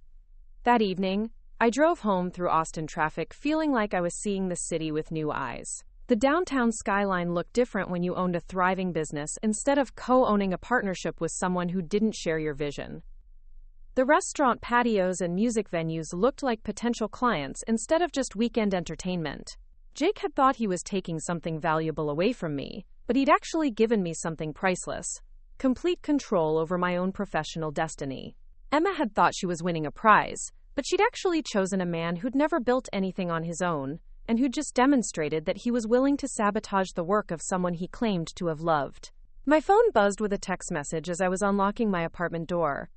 That evening, I drove home through Austin traffic feeling like I was seeing the city with new eyes. The downtown skyline looked different when you owned a thriving business instead of co-owning a partnership with someone who didn't share your vision. The restaurant patios and music venues looked like potential clients instead of just weekend entertainment. Jake had thought he was taking something valuable away from me, but he'd actually given me something priceless: complete control over my own professional destiny. Emma had thought she was winning a prize, but she'd actually chosen a man who'd never built anything on his own, and who'd just demonstrated that he was willing to sabotage the work of someone he claimed to have loved. My phone buzzed with a text message as I was unlocking my apartment door.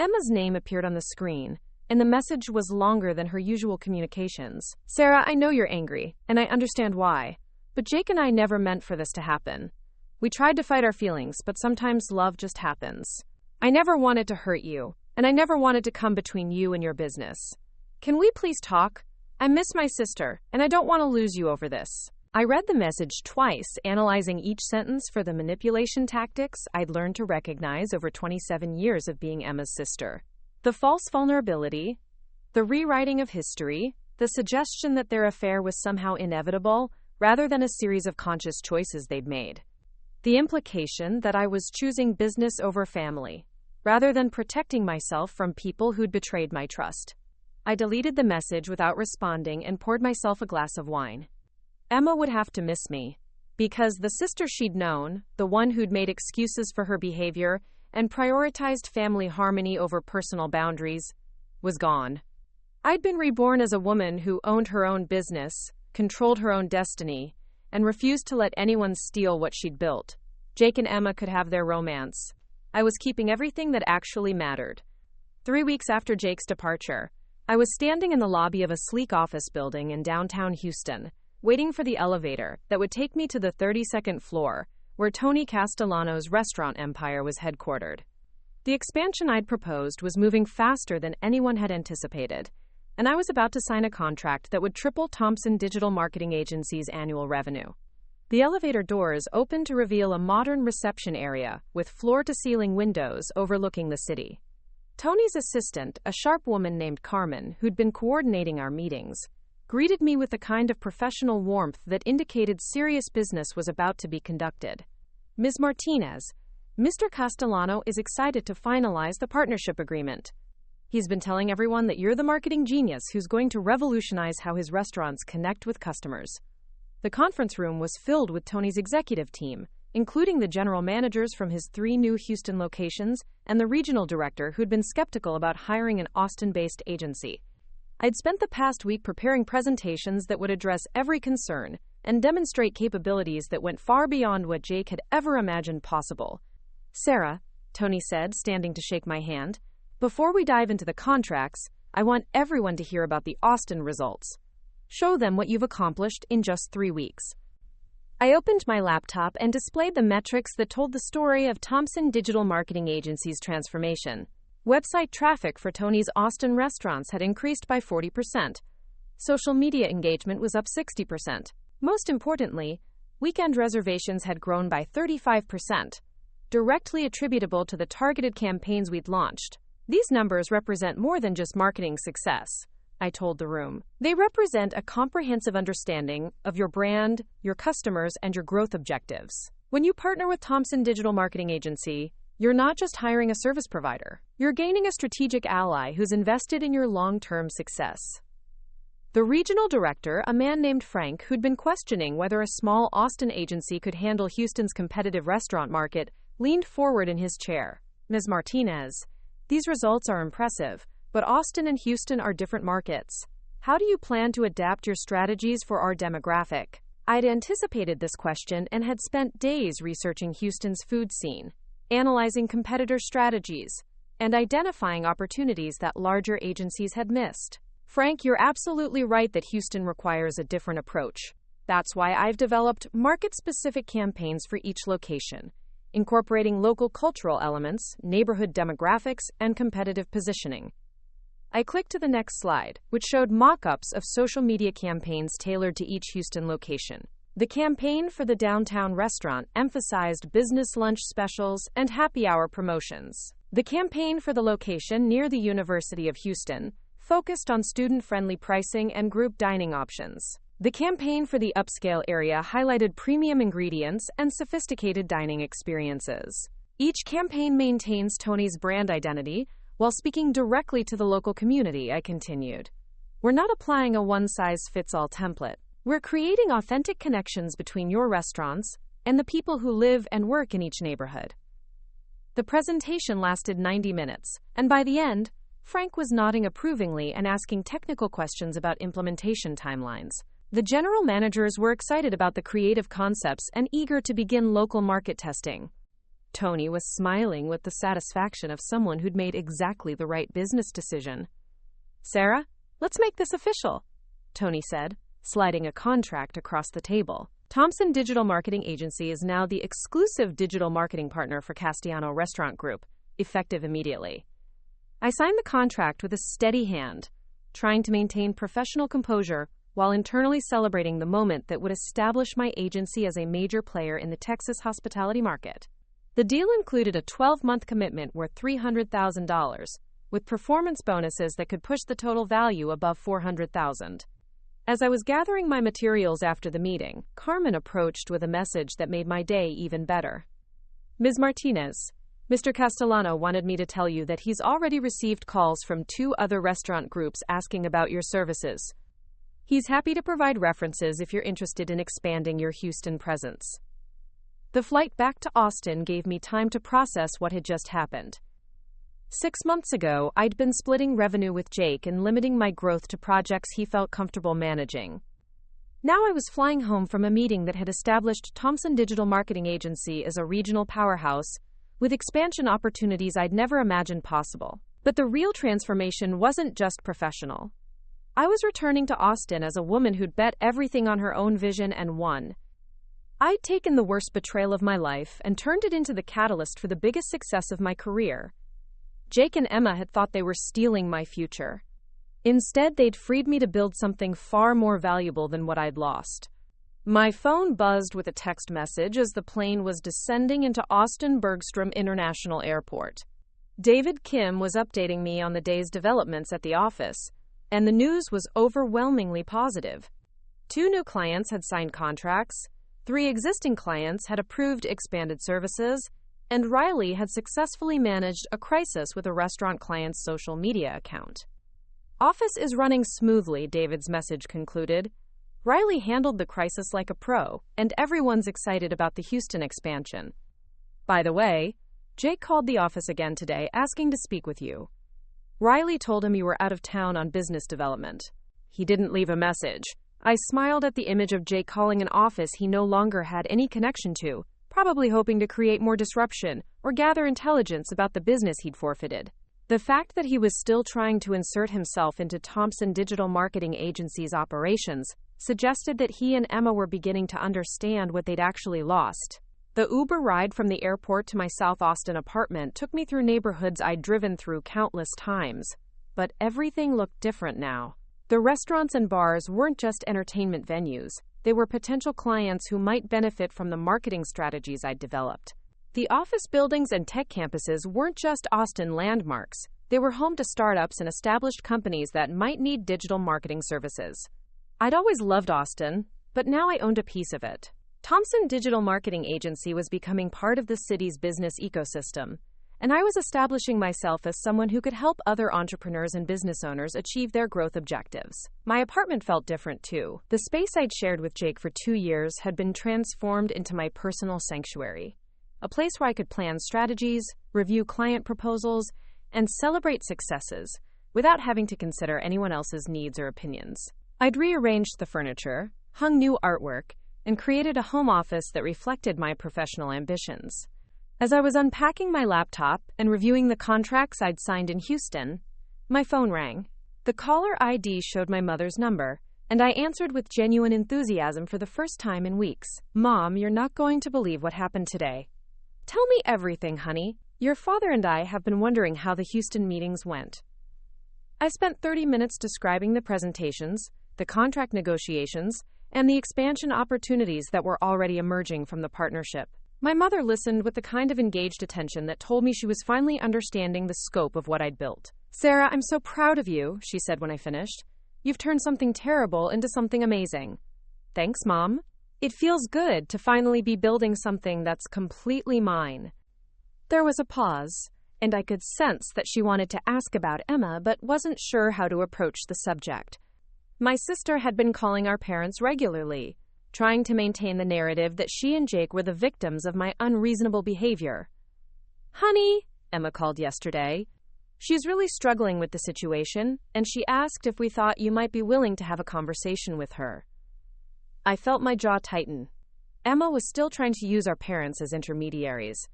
Emma's name appeared on the screen, and the message was longer than her usual communications. "Sarah, I know you're angry, and I understand why, but Jake and I never meant for this to happen. We tried to fight our feelings, but sometimes love just happens. I never wanted to hurt you, and I never wanted to come between you and your business. Can we please talk? I miss my sister, and I don't want to lose you over this." I read the message twice, analyzing each sentence for the manipulation tactics I'd learned to recognize over 27 years of being Emma's sister. The false vulnerability, the rewriting of history, the suggestion that their affair was somehow inevitable rather than a series of conscious choices they'd made. The implication that I was choosing business over family, rather than protecting myself from people who'd betrayed my trust. I deleted the message without responding and poured myself a glass of wine. Emma would have to miss me, because the sister she'd known, the one who'd made excuses for her behavior and prioritized family harmony over personal boundaries, was gone. I'd been reborn as a woman who owned her own business, controlled her own destiny, and refused to let anyone steal what she'd built. Jake and Emma could have their romance. I was keeping everything that actually mattered. 3 weeks after Jake's departure, I was standing in the lobby of a sleek office building in downtown Houston, waiting for the elevator that would take me to the 32nd floor, where Tony Castellano's restaurant empire was headquartered. The expansion I'd proposed was moving faster than anyone had anticipated, and I was about to sign a contract that would triple Thompson Digital Marketing Agency's annual revenue. The elevator doors opened to reveal a modern reception area with floor-to-ceiling windows overlooking the city. Tony's assistant, a sharp woman named Carmen, who'd been coordinating our meetings, greeted me with the kind of professional warmth that indicated serious business was about to be conducted. "Ms. Martinez, Mr. Castellano is excited to finalize the partnership agreement. He's been telling everyone that you're the marketing genius who's going to revolutionize how his restaurants connect with customers." The conference room was filled with Tony's executive team, including the general managers from his 3 new Houston locations and the regional director who'd been skeptical about hiring an Austin-based agency. I'd spent the past week preparing presentations that would address every concern and demonstrate capabilities that went far beyond what Jake had ever imagined possible. "Sarah," Tony said, standing to shake my hand, "before we dive into the contracts, I want everyone to hear about the Austin results. Show them what you've accomplished in just 3 weeks." I opened my laptop and displayed the metrics that told the story of Thompson Digital Marketing Agency's transformation. Website traffic for Tony's Austin restaurants had increased by 40%. Social media engagement was up 60%. Most importantly, weekend reservations had grown by 35%, directly attributable to the targeted campaigns we'd launched. "These numbers represent more than just marketing success," I told the room. "They represent a comprehensive understanding of your brand, your customers, and your growth objectives. When you partner with Thompson Digital Marketing Agency, you're not just hiring a service provider. You're gaining a strategic ally who's invested in your long-term success." The regional director, a man named Frank, who'd been questioning whether a small Austin agency could handle Houston's competitive restaurant market, leaned forward in his chair. "Ms. Martinez, these results are impressive, but Austin and Houston are different markets. How do you plan to adapt your strategies for our demographic?" I'd anticipated this question and had spent days researching Houston's food scene, analyzing competitor strategies, and identifying opportunities that larger agencies had missed. "Frank, you're absolutely right that Houston requires a different approach. That's why I've developed market-specific campaigns for each location, incorporating local cultural elements, neighborhood demographics, and competitive positioning." I clicked to the next slide, which showed mock-ups of social media campaigns tailored to each Houston location. The campaign for the downtown restaurant emphasized business lunch specials and happy hour promotions. The campaign for the location near the University of Houston focused on student-friendly pricing and group dining options. The campaign for the upscale area highlighted premium ingredients and sophisticated dining experiences. Each campaign maintains Tony's brand identity while speaking directly to the local community, I continued. "We're not applying a one-size-fits-all template. We're creating authentic connections between your restaurants and the people who live and work in each neighborhood. The presentation lasted 90 minutes, and by the end, Frank was nodding approvingly and asking technical questions about implementation timelines. The general managers were excited about the creative concepts and eager to begin local market testing. Tony was smiling with the satisfaction of someone who'd made exactly the right business decision. "Sarah, let's make this official," Tony said, sliding a contract across the table. Thompson Digital Marketing Agency is now the exclusive digital marketing partner for Castellano Restaurant Group, effective immediately. I signed the contract with a steady hand, trying to maintain professional composure while internally celebrating the moment that would establish my agency as a major player in the Texas hospitality market. The deal included a 12-month commitment worth $300,000, with performance bonuses that could push the total value above $400,000. As I was gathering my materials after the meeting, Carmen approached with a message that made my day even better. "Ms. Martinez, Mr. Castellano wanted me to tell you that he's already received calls from 2 other restaurant groups asking about your services. He's happy to provide references if you're interested in expanding your Houston presence." The flight back to Austin gave me time to process what had just happened. 6 months ago, I'd been splitting revenue with Jake and limiting my growth to projects he felt comfortable managing. Now I was flying home from a meeting that had established Thompson Digital Marketing Agency as a regional powerhouse, with expansion opportunities I'd never imagined possible. But the real transformation wasn't just professional. I was returning to Austin as a woman who'd bet everything on her own vision and won. I'd taken the worst betrayal of my life and turned it into the catalyst for the biggest success of my career. Jake and Emma had thought they were stealing my future. Instead, they'd freed me to build something far more valuable than what I'd lost. My phone buzzed with a text message as the plane was descending into Austin Bergstrom International Airport. David Kim was updating me on the day's developments at the office, and the news was overwhelmingly positive. 2 new clients had signed contracts, 3 existing clients had approved expanded services, and Riley had successfully managed a crisis with a restaurant client's social media account. "Office is running smoothly," David's message concluded. "Riley handled the crisis like a pro, and everyone's excited about the Houston expansion. By the way, Jake called the office again today asking to speak with you. Riley told him you were out of town on business development. He didn't leave a message." I smiled at the image of Jake calling an office he no longer had any connection to, probably hoping to create more disruption or gather intelligence about the business he'd forfeited. The fact that he was still trying to insert himself into Thompson Digital Marketing Agency's operations suggested that he and Emma were beginning to understand what they'd actually lost. The Uber ride from the airport to my South Austin apartment took me through neighborhoods I'd driven through countless times, but everything looked different now. The restaurants and bars weren't just entertainment venues. They were potential clients who might benefit from the marketing strategies I'd developed. The office buildings and tech campuses weren't just Austin landmarks. They were home to startups and established companies that might need digital marketing services. I'd always loved Austin, but now I owned a piece of it. Thompson Digital Marketing Agency was becoming part of the city's business ecosystem, and I was establishing myself as someone who could help other entrepreneurs and business owners achieve their growth objectives. My apartment felt different too. The space I'd shared with Jake for 2 years had been transformed into my personal sanctuary, a place where I could plan strategies, review client proposals, and celebrate successes without having to consider anyone else's needs or opinions. I'd rearranged the furniture, hung new artwork, and created a home office that reflected my professional ambitions. As I was unpacking my laptop and reviewing the contracts I'd signed in Houston, my phone rang. The caller ID showed my mother's number, and I answered with genuine enthusiasm for the first time in weeks. "Mom, you're not going to believe what happened today." "Tell me everything, honey. Your father and I have been wondering how the Houston meetings went." I spent 30 minutes describing the presentations, the contract negotiations, and the expansion opportunities that were already emerging from the partnership. My mother listened with the kind of engaged attention that told me she was finally understanding the scope of what I'd built. "Sarah, I'm so proud of you," she said when I finished. "You've turned something terrible into something amazing." "Thanks, Mom. It feels good to finally be building something that's completely mine." There was a pause, and I could sense that she wanted to ask about Emma but wasn't sure how to approach the subject. My sister had been calling our parents regularly, trying to maintain the narrative that she and Jake were the victims of my unreasonable behavior. "Honey," Emma called yesterday. "She's really struggling with the situation, and she asked if we thought you might be willing to have a conversation with her." I felt my jaw tighten. Emma was still trying to use our parents as intermediaries,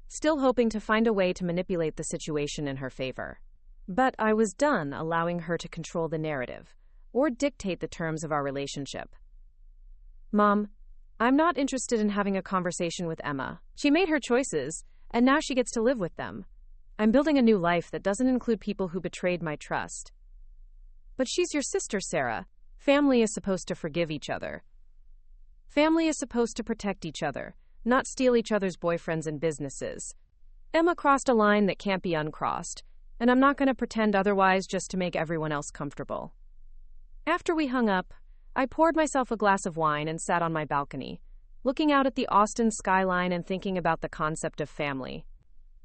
still hoping to find a way to manipulate the situation in her favor. But I was done allowing her to control the narrative or dictate the terms of our relationship. "Mom, I'm not interested in having a conversation with Emma. She made her choices, and now she gets to live with them. I'm building a new life that doesn't include people who betrayed my trust." "But she's your sister, Sarah. Family is supposed to forgive each other. Family is supposed to protect each other, not steal each other's boyfriends and businesses. Emma crossed a line that can't be uncrossed, and I'm not going to pretend otherwise just to make everyone else comfortable." After we hung up, I poured myself a glass of wine and sat on my balcony, looking out at the Austin skyline and thinking about the concept of family.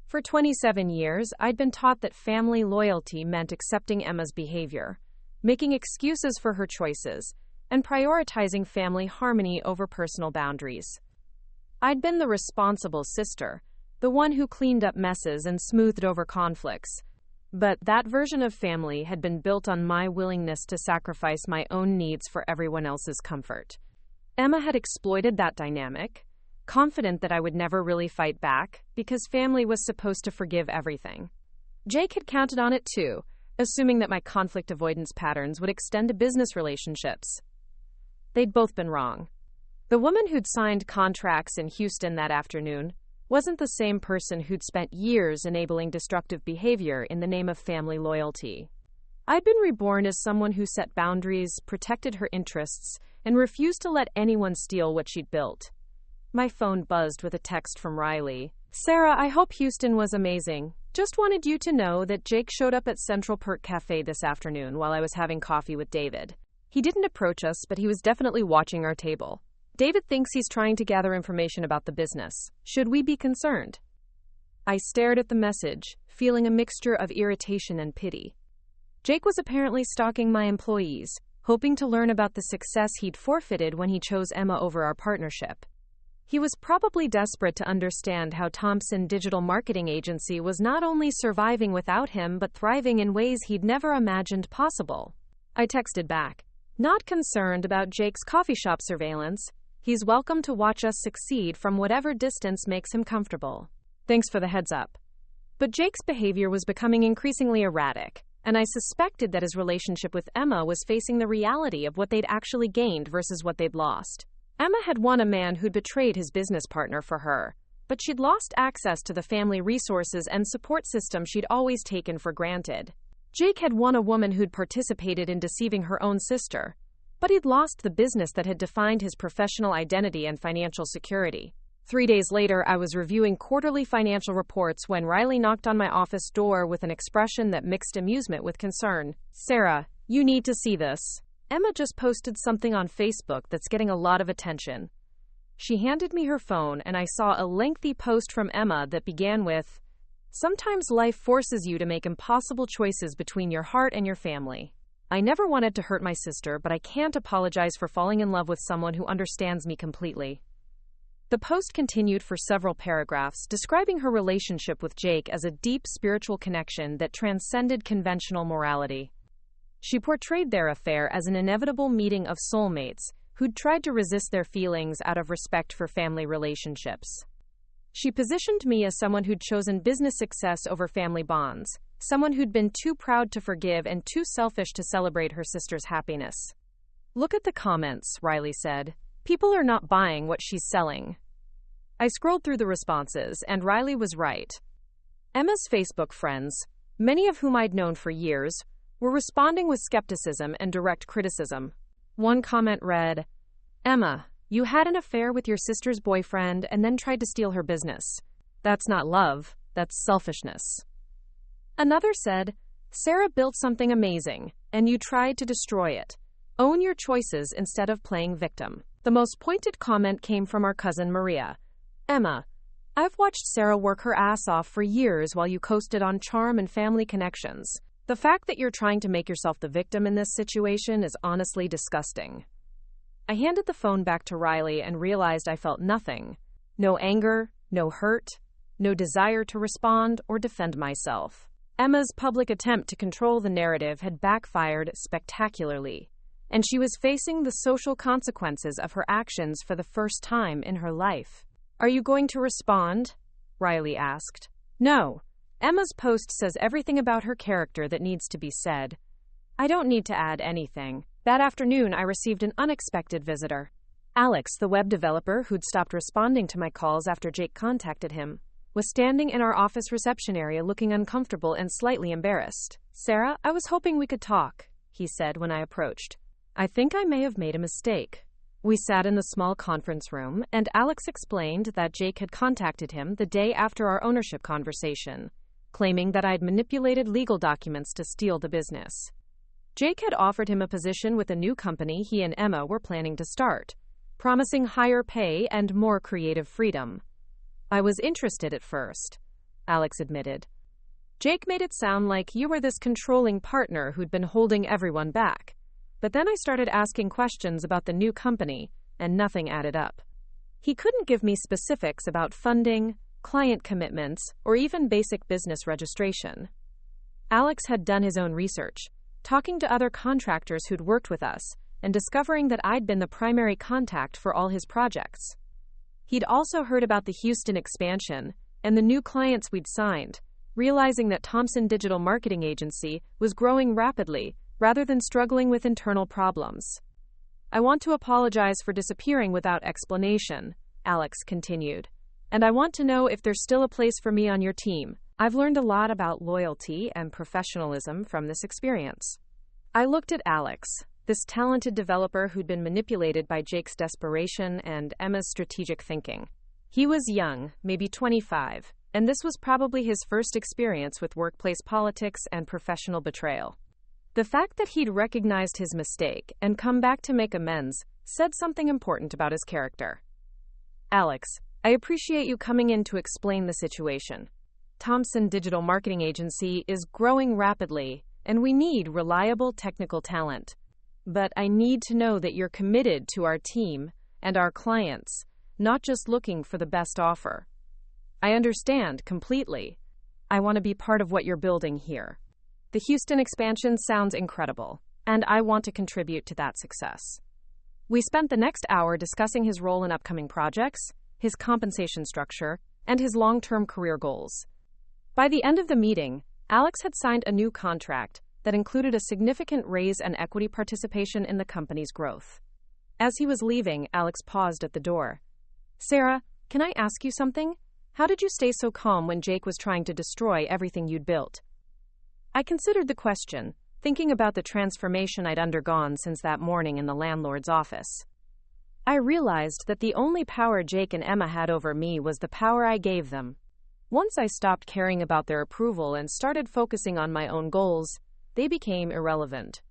For 27 years, I'd been taught that family loyalty meant accepting Emma's behavior, making excuses for her choices, and prioritizing family harmony over personal boundaries. I'd been the responsible sister, the one who cleaned up messes and smoothed over conflicts. But that version of family had been built on my willingness to sacrifice my own needs for everyone else's comfort. Emma had exploited that dynamic, confident that I would never really fight back because family was supposed to forgive everything. Jake had counted on it too, assuming that my conflict avoidance patterns would extend to business relationships. They'd both been wrong. The woman who'd signed contracts in Houston that afternoon wasn't the same person who'd spent years enabling destructive behavior in the name of family loyalty. I'd been reborn as someone who set boundaries, protected her interests, and refused to let anyone steal what she'd built. My phone buzzed with a text from Riley. "Sarah, I hope Houston was amazing. Just wanted you to know that Jake showed up at Central Perk Cafe this afternoon while I was having coffee with David. He didn't approach us, but he was definitely watching our table. David thinks he's trying to gather information about the business. Should we be concerned?" I stared at the message, feeling a mixture of irritation and pity. Jake was apparently stalking my employees, hoping to learn about the success he'd forfeited when he chose Emma over our partnership. He was probably desperate to understand how Thompson Digital Marketing Agency was not only surviving without him but thriving in ways he'd never imagined possible. I texted back, "Not concerned about Jake's coffee shop surveillance. He's welcome to watch us succeed from whatever distance makes him comfortable. Thanks for the heads up." But Jake's behavior was becoming increasingly erratic, and I suspected that his relationship with Emma was facing the reality of what they'd actually gained versus what they'd lost. Emma had won a man who'd betrayed his business partner for her, but she'd lost access to the family resources and support system she'd always taken for granted. Jake had won a woman who'd participated in deceiving her own sister, but he'd lost the business that had defined his professional identity and financial security. 3 days later, I was reviewing quarterly financial reports when Riley knocked on my office door with an expression that mixed amusement with concern. "Sarah, you need to see this. Emma just posted something on Facebook that's getting a lot of attention." She handed me her phone, and I saw a lengthy post from Emma that began with, "Sometimes life forces you to make impossible choices between your heart and your family. I never wanted to hurt my sister, but I can't apologize for falling in love with someone who understands me completely." The post continued for several paragraphs, describing her relationship with Jake as a deep spiritual connection that transcended conventional morality. She portrayed their affair as an inevitable meeting of soulmates who'd tried to resist their feelings out of respect for family relationships. She positioned me as someone who'd chosen business success over family bonds, someone who'd been too proud to forgive and too selfish to celebrate her sister's happiness. "Look at the comments," Riley said. "People are not buying what she's selling." I scrolled through the responses, and Riley was right. Emma's Facebook friends, many of whom I'd known for years, were responding with skepticism and direct criticism. One comment read, "Emma, you had an affair with your sister's boyfriend and then tried to steal her business. That's not love, that's selfishness." Another said, "Sarah built something amazing, and you tried to destroy it. Own your choices instead of playing victim." The most pointed comment came from our cousin Maria. "Emma, I've watched Sarah work her ass off for years while you coasted on charm and family connections. The fact that you're trying to make yourself the victim in this situation is honestly disgusting. I handed the phone back to Riley and realized I felt nothing. No anger, no hurt, no desire to respond or defend myself. Emma's public attempt to control the narrative had backfired spectacularly, and she was facing the social consequences of her actions for the first time in her life. "Are you going to respond?" Riley asked. "No. Emma's post says everything about her character that needs to be said. I don't need to add anything." That afternoon, I received an unexpected visitor. Alex, the web developer who'd stopped responding to my calls after Jake contacted him, was standing in our office reception area looking uncomfortable and slightly embarrassed. "Sarah, I was hoping we could talk," he said when I approached. "I think I may have made a mistake." We sat in the small conference room, and Alex explained that Jake had contacted him the day after our ownership conversation, claiming that I'd manipulated legal documents to steal the business. Jake had offered him a position with a new company he and Emma were planning to start, promising higher pay and more creative freedom. "I was interested at first," Alex admitted. "Jake made it sound like you were this controlling partner who'd been holding everyone back. But then I started asking questions about the new company, and nothing added up. He couldn't give me specifics about funding, client commitments, or even basic business registration." Alex had done his own research, talking to other contractors who'd worked with us, and discovering that I'd been the primary contact for all his projects. He'd also heard about the Houston expansion and the new clients we'd signed, realizing that Thompson Digital Marketing Agency was growing rapidly rather than struggling with internal problems. "I want to apologize for disappearing without explanation," Alex continued. "And I want to know if there's still a place for me on your team. I've learned a lot about loyalty and professionalism from this experience." I looked at Alex, this talented developer who'd been manipulated by Jake's desperation and Emma's strategic thinking. He was young, maybe 25, and this was probably his first experience with workplace politics and professional betrayal. The fact that he'd recognized his mistake and come back to make amends said something important about his character. "Alex, I appreciate you coming in to explain the situation. Thompson Digital Marketing Agency is growing rapidly, and we need reliable technical talent. But I need to know that you're committed to our team and our clients, not just looking for the best offer. I understand completely. I want to be part of what you're building here. The Houston expansion sounds incredible, and I want to contribute to that success." We spent the next hour discussing his role in upcoming projects, his compensation structure, and his long-term career goals. By the end of the meeting, Alex had signed a new contract that included a significant raise and equity participation in the company's growth. As he was leaving, Alex paused at the door. "Sarah, can I ask you something? How did you stay so calm when Jake was trying to destroy everything you'd built?" I considered the question, thinking about the transformation I'd undergone since that morning in the landlord's office. I realized that the only power Jake and Emma had over me was the power I gave them. Once I stopped caring about their approval and started focusing on my own goals, they became irrelevant.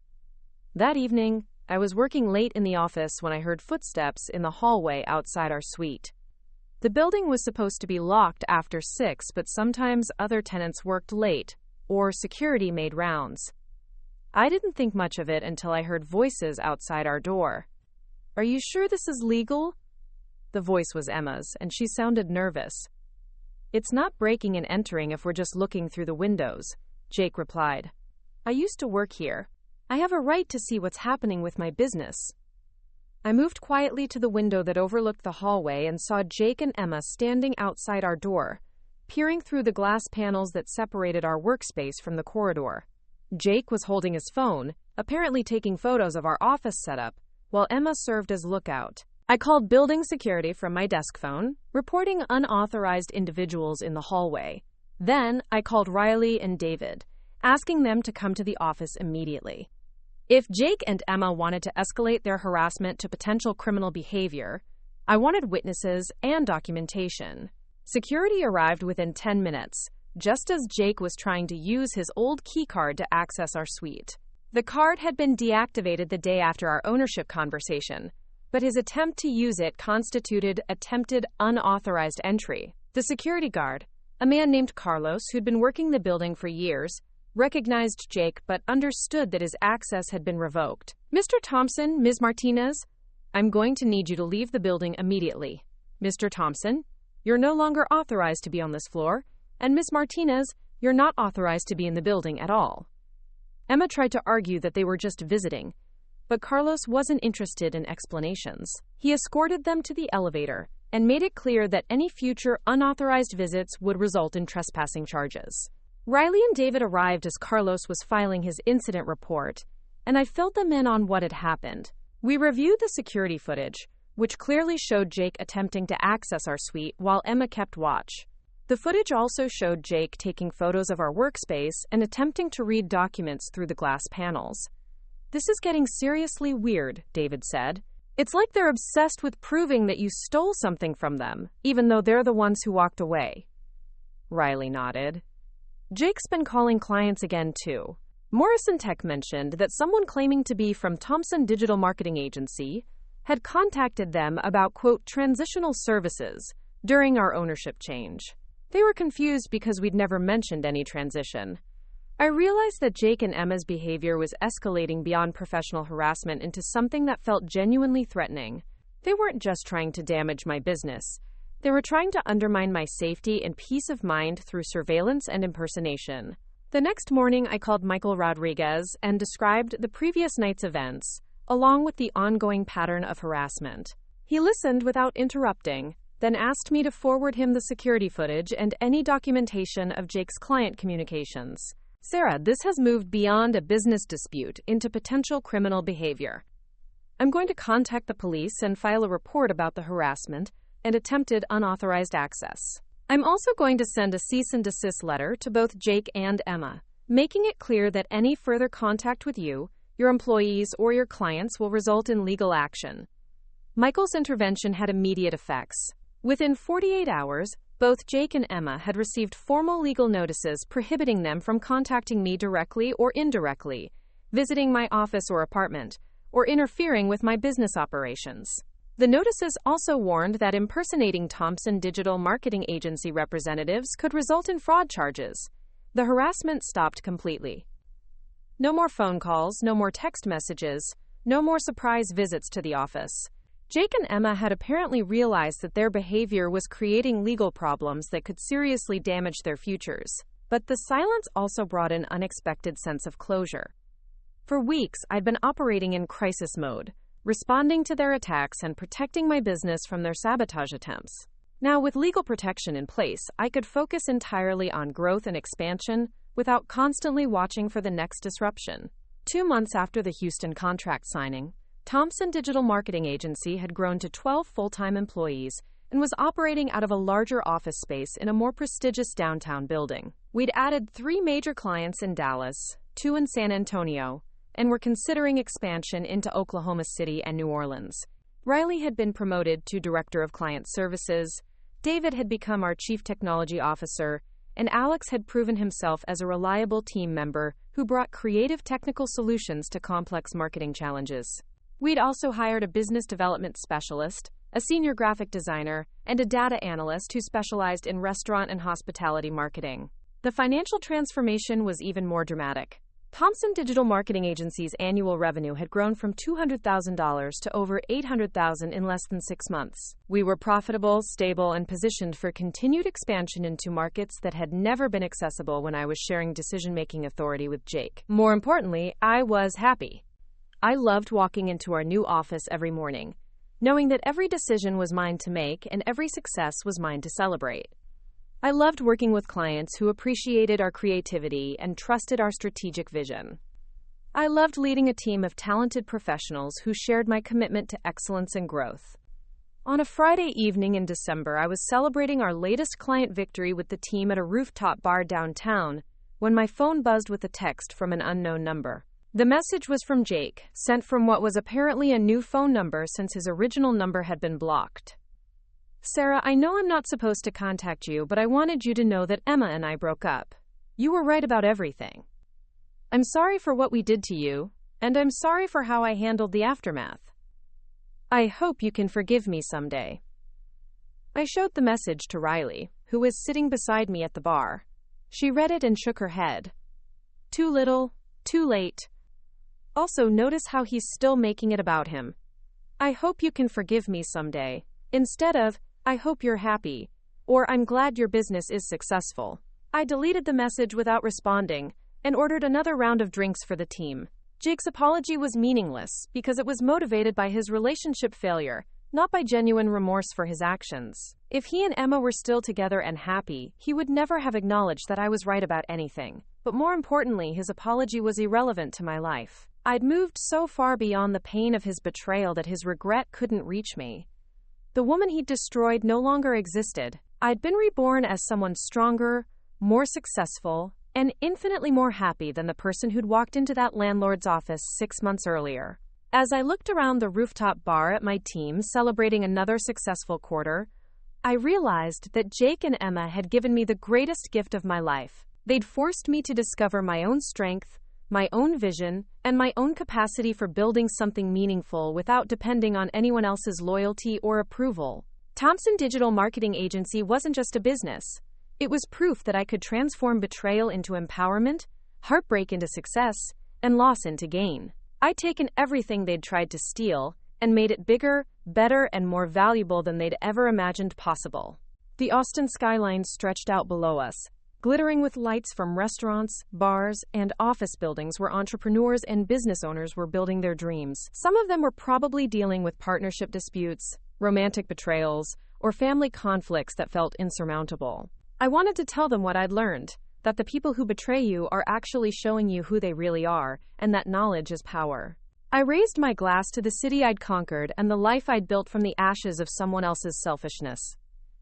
That evening, I was working late in the office when I heard footsteps in the hallway outside our suite. The building was supposed to be locked after 6, but sometimes other tenants worked late, or security made rounds. I didn't think much of it until I heard voices outside our door. "Are you sure this is legal?" The voice was Emma's, and she sounded nervous. "It's not breaking and entering if we're just looking through the windows," Jake replied. "I used to work here. I have a right to see what's happening with my business." I moved quietly to the window that overlooked the hallway and saw Jake and Emma standing outside our door, peering through the glass panels that separated our workspace from the corridor. Jake was holding his phone, apparently taking photos of our office setup, while Emma served as lookout. I called building security from my desk phone, reporting unauthorized individuals in the hallway. Then I called Riley and David, asking them to come to the office immediately. If Jake and Emma wanted to escalate their harassment to potential criminal behavior, I wanted witnesses and documentation. Security arrived within 10 minutes, just as Jake was trying to use his old keycard to access our suite. The card had been deactivated the day after our ownership conversation, but his attempt to use it constituted attempted unauthorized entry. The security guard, a man named Carlos who'd been working the building for years, recognized Jake but understood that his access had been revoked. "Mr. Thompson, Ms. Martinez, I'm going to need you to leave the building immediately. Mr. Thompson, you're no longer authorized to be on this floor, and Ms. Martinez, you're not authorized to be in the building at all." Emma tried to argue that they were just visiting, but Carlos wasn't interested in explanations. He escorted them to the elevator and made it clear that any future unauthorized visits would result in trespassing charges. Riley and David arrived as Carlos was filing his incident report, and I filled them in on what had happened. We reviewed the security footage, which clearly showed Jake attempting to access our suite while Emma kept watch. The footage also showed Jake taking photos of our workspace and attempting to read documents through the glass panels. "This is getting seriously weird," David said. "It's like they're obsessed with proving that you stole something from them, even though they're the ones who walked away." Riley nodded. "Jake's been calling clients again, too. Morrison Tech mentioned that someone claiming to be from Thompson Digital Marketing Agency had contacted them about, quote, transitional services during our ownership change. They were confused because we'd never mentioned any transition. I realized that Jake and Emma's behavior was escalating beyond professional harassment into something that felt genuinely threatening. They weren't just trying to damage my business. They were trying to undermine my safety and peace of mind through surveillance and impersonation." The next morning, I called Michael Rodriguez and described the previous night's events, along with the ongoing pattern of harassment. He listened without interrupting, then asked me to forward him the security footage and any documentation of Jake's client communications. "Sarah, this has moved beyond a business dispute into potential criminal behavior. I'm going to contact the police and file a report about the harassment and attempted unauthorized access. I'm also going to send a cease and desist letter to both Jake and Emma, making it clear that any further contact with you, your employees, or your clients will result in legal action." Michael's intervention had immediate effects. Within 48 hours, both Jake and Emma had received formal legal notices prohibiting them from contacting me directly or indirectly, visiting my office or apartment, or interfering with my business operations. The notices also warned that impersonating Thompson Digital Marketing Agency representatives could result in fraud charges. The harassment stopped completely. No more phone calls, no more text messages, no more surprise visits to the office. Jake and Emma had apparently realized that their behavior was creating legal problems that could seriously damage their futures. But the silence also brought an unexpected sense of closure. For weeks, I'd been operating in crisis mode, responding to their attacks and protecting my business from their sabotage attempts. Now, with legal protection in place, I could focus entirely on growth and expansion without constantly watching for the next disruption. 2 months after the Houston contract signing, Thompson Digital Marketing Agency had grown to 12 full-time employees and was operating out of a larger office space in a more prestigious downtown building. We'd added 3 major clients in Dallas, 2 in San Antonio, and were considering expansion into Oklahoma City and New Orleans. Riley had been promoted to Director of Client Services, David had become our Chief Technology Officer, and Alex had proven himself as a reliable team member who brought creative technical solutions to complex marketing challenges. We'd also hired a business development specialist, a senior graphic designer, and a data analyst who specialized in restaurant and hospitality marketing. The financial transformation was even more dramatic. Thompson Digital Marketing Agency's annual revenue had grown from $200,000 to over $800,000 in less than 6 months. We were profitable, stable, and positioned for continued expansion into markets that had never been accessible when I was sharing decision-making authority with Jake. More importantly, I was happy. I loved walking into our new office every morning, knowing that every decision was mine to make and every success was mine to celebrate. I loved working with clients who appreciated our creativity and trusted our strategic vision. I loved leading a team of talented professionals who shared my commitment to excellence and growth. On a Friday evening in December, I was celebrating our latest client victory with the team at a rooftop bar downtown when my phone buzzed with a text from an unknown number. The message was from Jake, sent from what was apparently a new phone number since his original number had been blocked. "Sarah, I know I'm not supposed to contact you, but I wanted you to know that Emma and I broke up. You were right about everything. I'm sorry for what we did to you, and I'm sorry for how I handled the aftermath. I hope you can forgive me someday." I showed the message to Riley, who was sitting beside me at the bar. She read it and shook her head. Too little, too late. Also, notice how he's still making it about him. I hope you can forgive me someday, instead of, I hope you're happy, or I'm glad your business is successful. I deleted the message without responding and ordered another round of drinks for the team. Jake's apology was meaningless because it was motivated by his relationship failure, not by genuine remorse for his actions. If he and Emma were still together and happy, he would never have acknowledged that I was right about anything. But more importantly, his apology was irrelevant to my life. I'd moved so far beyond the pain of his betrayal that his regret couldn't reach me. The woman he'd destroyed no longer existed. I'd been reborn as someone stronger, more successful, and infinitely more happy than the person who'd walked into that landlord's office 6 months earlier. As I looked around the rooftop bar at my team celebrating another successful quarter, I realized that Jake and Emma had given me the greatest gift of my life. They'd forced me to discover my own strength, my own vision, and my own capacity for building something meaningful without depending on anyone else's loyalty or approval. Thompson Digital Marketing Agency wasn't just a business. It was proof that I could transform betrayal into empowerment, heartbreak into success, and loss into gain. I'd taken everything they'd tried to steal and made it bigger, better, and more valuable than they'd ever imagined possible. The Austin skyline stretched out below us, glittering with lights from restaurants, bars, and office buildings where entrepreneurs and business owners were building their dreams. Some of them were probably dealing with partnership disputes, romantic betrayals, or family conflicts that felt insurmountable. I wanted to tell them what I'd learned, that the people who betray you are actually showing you who they really are, and that knowledge is power. I raised my glass to the city I'd conquered and the life I'd built from the ashes of someone else's selfishness.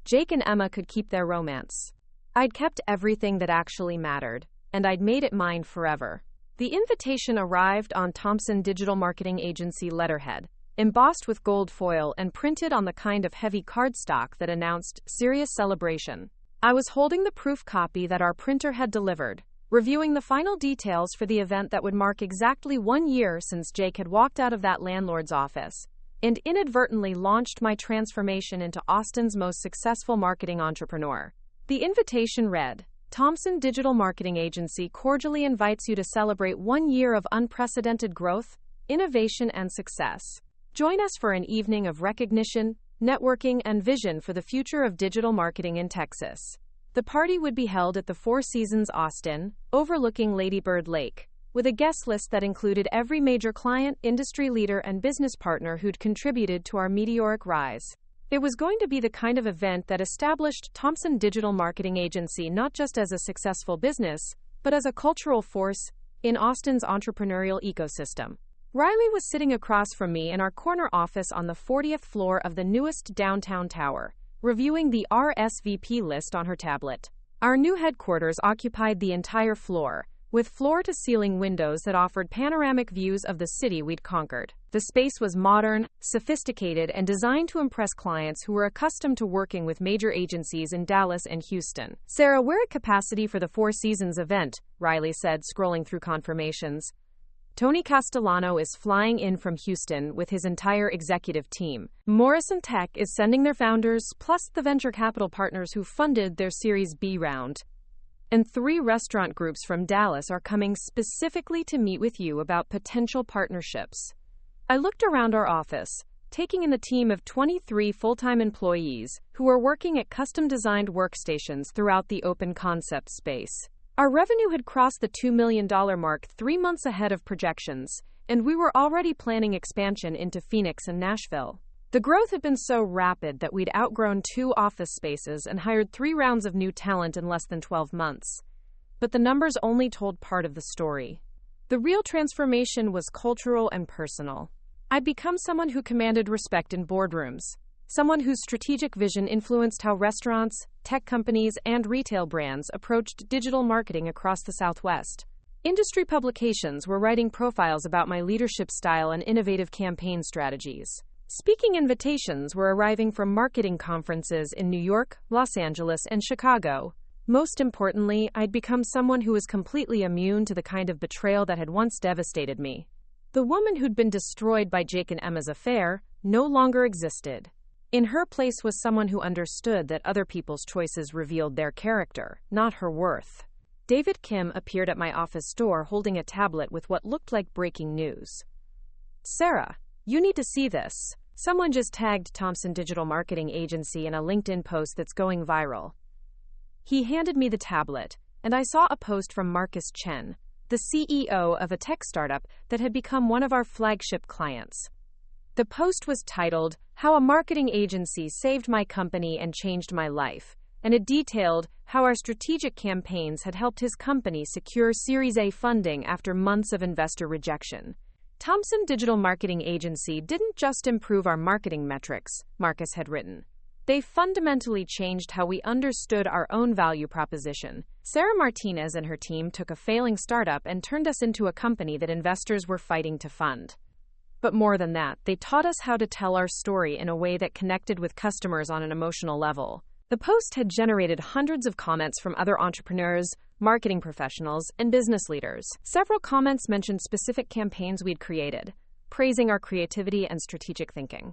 Jake and Emma could keep their romance. I'd kept everything that actually mattered, and I'd made it mine forever. The invitation arrived on Thompson Digital Marketing Agency letterhead, embossed with gold foil and printed on the kind of heavy cardstock that announced serious celebration. I was holding the proof copy that our printer had delivered, reviewing the final details for the event that would mark exactly 1 year since Jake had walked out of that landlord's office, and inadvertently launched my transformation into Austin's most successful marketing entrepreneur. The invitation read, Thompson Digital Marketing Agency cordially invites you to celebrate 1 year of unprecedented growth, innovation, and success. Join us for an evening of recognition, networking, and vision for the future of digital marketing in Texas. The party would be held at the Four Seasons Austin, overlooking Lady Bird Lake, with a guest list that included every major client, industry leader, and business partner who'd contributed to our meteoric rise. It was going to be the kind of event that established Thompson Digital Marketing Agency not just as a successful business, but as a cultural force in Austin's entrepreneurial ecosystem. Riley was sitting across from me in our corner office on the 40th floor of the newest downtown tower, reviewing the RSVP list on her tablet. Our new headquarters occupied the entire floor, with floor-to-ceiling windows that offered panoramic views of the city we'd conquered. The space was modern, sophisticated, and designed to impress clients who were accustomed to working with major agencies in Dallas and Houston. Sarah, we're at capacity for the Four Seasons event, Riley said, scrolling through confirmations. Tony Castellano is flying in from Houston with his entire executive team. Morrison Tech is sending their founders, plus the venture capital partners who funded their Series B round. And 3 restaurant groups from Dallas are coming specifically to meet with you about potential partnerships. I looked around our office, taking in the team of 23 full-time employees who are working at custom-designed workstations throughout the open concept space. Our revenue had crossed the $2 million mark 3 months ahead of projections, and we were already planning expansion into Phoenix and Nashville. The growth had been so rapid that we'd outgrown 2 office spaces and hired 3 rounds of new talent in less than 12 months. But the numbers only told part of the story. The real transformation was cultural and personal. I'd become someone who commanded respect in boardrooms, someone whose strategic vision influenced how restaurants, tech companies, and retail brands approached digital marketing across the Southwest. Industry publications were writing profiles about my leadership style and innovative campaign strategies. Speaking invitations were arriving from marketing conferences in New York, Los Angeles, and Chicago. Most importantly, I'd become someone who was completely immune to the kind of betrayal that had once devastated me. The woman who'd been destroyed by Jake and Emma's affair no longer existed. In her place was someone who understood that other people's choices revealed their character, not her worth. David Kim appeared at my office door holding a tablet with what looked like breaking news. "Sarah, you need to see this. Someone just tagged Thompson Digital Marketing Agency in a LinkedIn post that's going viral." He handed me the tablet, and I saw a post from Marcus Chen, the CEO of a tech startup that had become one of our flagship clients. The post was titled, "How a Marketing Agency Saved My Company and Changed My Life," and it detailed how our strategic campaigns had helped his company secure Series A funding after months of investor rejection. Thompson Digital Marketing Agency didn't just improve our marketing metrics, Marcus had written. They fundamentally changed how we understood our own value proposition. Sarah Martinez and her team took a failing startup and turned us into a company that investors were fighting to fund. But more than that, they taught us how to tell our story in a way that connected with customers on an emotional level. The post had generated hundreds of comments from other entrepreneurs, marketing professionals, and business leaders. Several comments mentioned specific campaigns we'd created, praising our creativity and strategic thinking.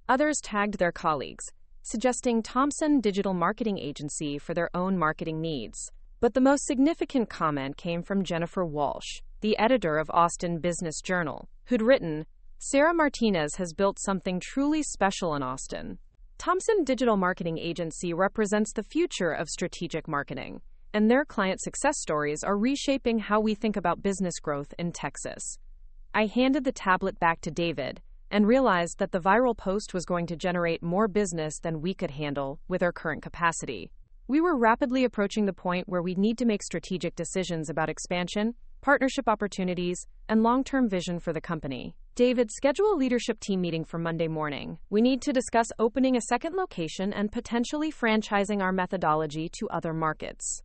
Others tagged their colleagues, suggesting Thompson Digital Marketing Agency for their own marketing needs. But the most significant comment came from Jennifer Walsh, the editor of Austin Business Journal, who'd written, "Sarah Martinez has built something truly special in Austin. Thompson Digital Marketing Agency represents the future of strategic marketing, and their client success stories are reshaping how we think about business growth in Texas." I handed the tablet back to David and realized that the viral post was going to generate more business than we could handle with our current capacity. We were rapidly approaching the point where we'd need to make strategic decisions about expansion, partnership opportunities, and long-term vision for the company. "David, schedule a leadership team meeting for Monday morning. We need to discuss opening a second location and potentially franchising our methodology to other markets."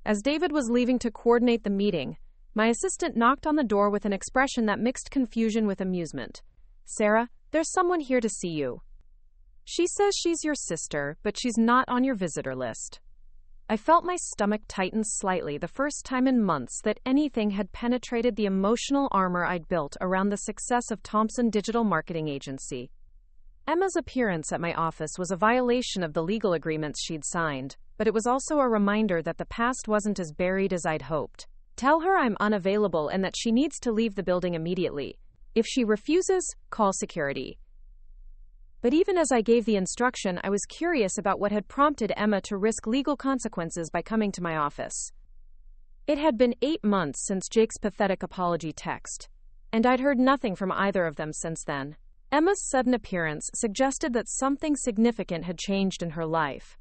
As David was leaving to coordinate the meeting, my assistant knocked on the door with an expression that mixed confusion with amusement. "Sarah, there's someone here to see you. She says she's your sister, but she's not on your visitor list." I felt my stomach tighten slightly the first time in months that anything had penetrated the emotional armor I'd built around the success of Thompson Digital Marketing Agency. Emma's appearance at my office was a violation of the legal agreements she'd signed, but it was also a reminder that the past wasn't as buried as I'd hoped. "Tell her I'm unavailable and that she needs to leave the building immediately. If she refuses, call security." But even as I gave the instruction, I was curious about what had prompted Emma to risk legal consequences by coming to my office. It had been 8 months since Jake's pathetic apology text, and I'd heard nothing from either of them since then. Emma's sudden appearance suggested that something significant had changed in her life.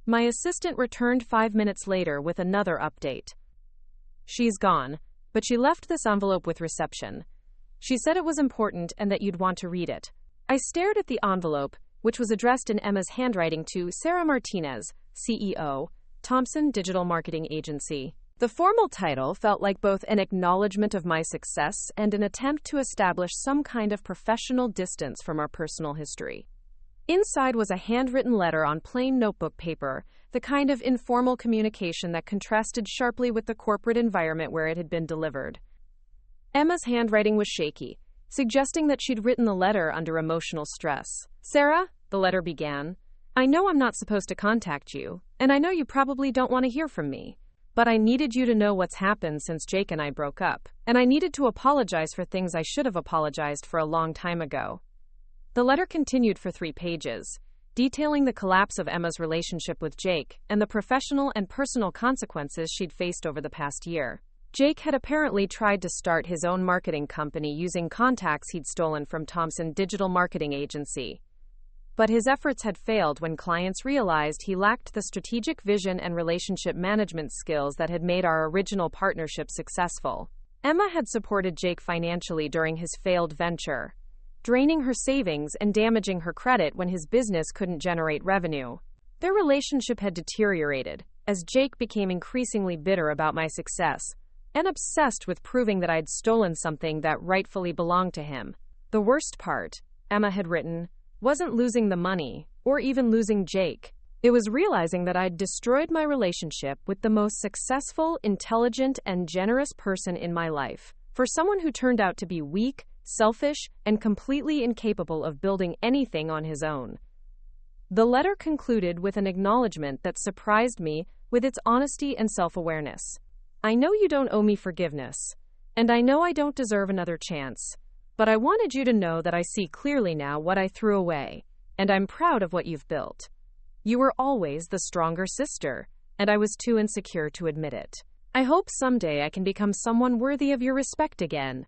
My assistant returned 5 minutes later with another update. "She's gone, but she left this envelope with reception. She said it was important and that you'd want to read it." I stared at the envelope, which was addressed in Emma's handwriting to Sarah Martinez, CEO, Thompson Digital Marketing Agency. The formal title felt like both an acknowledgement of my success and an attempt to establish some kind of professional distance from our personal history. Inside was a handwritten letter on plain notebook paper, the kind of informal communication that contrasted sharply with the corporate environment where it had been delivered. Emma's handwriting was shaky, suggesting that she'd written the letter under emotional stress. "Sarah," the letter began, "I know I'm not supposed to contact you, and I know you probably don't want to hear from me, but I needed you to know what's happened since Jake and I broke up, and I needed to apologize for things I should have apologized for a long time ago." The letter continued for 3 pages, detailing the collapse of Emma's relationship with Jake and the professional and personal consequences she'd faced over the past year. Jake had apparently tried to start his own marketing company using contacts he'd stolen from Thompson Digital Marketing Agency. But his efforts had failed when clients realized he lacked the strategic vision and relationship management skills that had made our original partnership successful. Emma had supported Jake financially during his failed venture, draining her savings and damaging her credit when his business couldn't generate revenue. Their relationship had deteriorated as Jake became increasingly bitter about my success and obsessed with proving that I'd stolen something that rightfully belonged to him. The worst part, Emma had written, wasn't losing the money, or even losing Jake. It was realizing that I'd destroyed my relationship with the most successful, intelligent, and generous person in my life, for someone who turned out to be weak, selfish, and completely incapable of building anything on his own. The letter concluded with an acknowledgement that surprised me with its honesty and self-awareness. I know you don't owe me forgiveness, and I know I don't deserve another chance, but I wanted you to know that I see clearly now what I threw away, and I'm proud of what you've built. You were always the stronger sister, and I was too insecure to admit it. I hope someday I can become someone worthy of your respect again.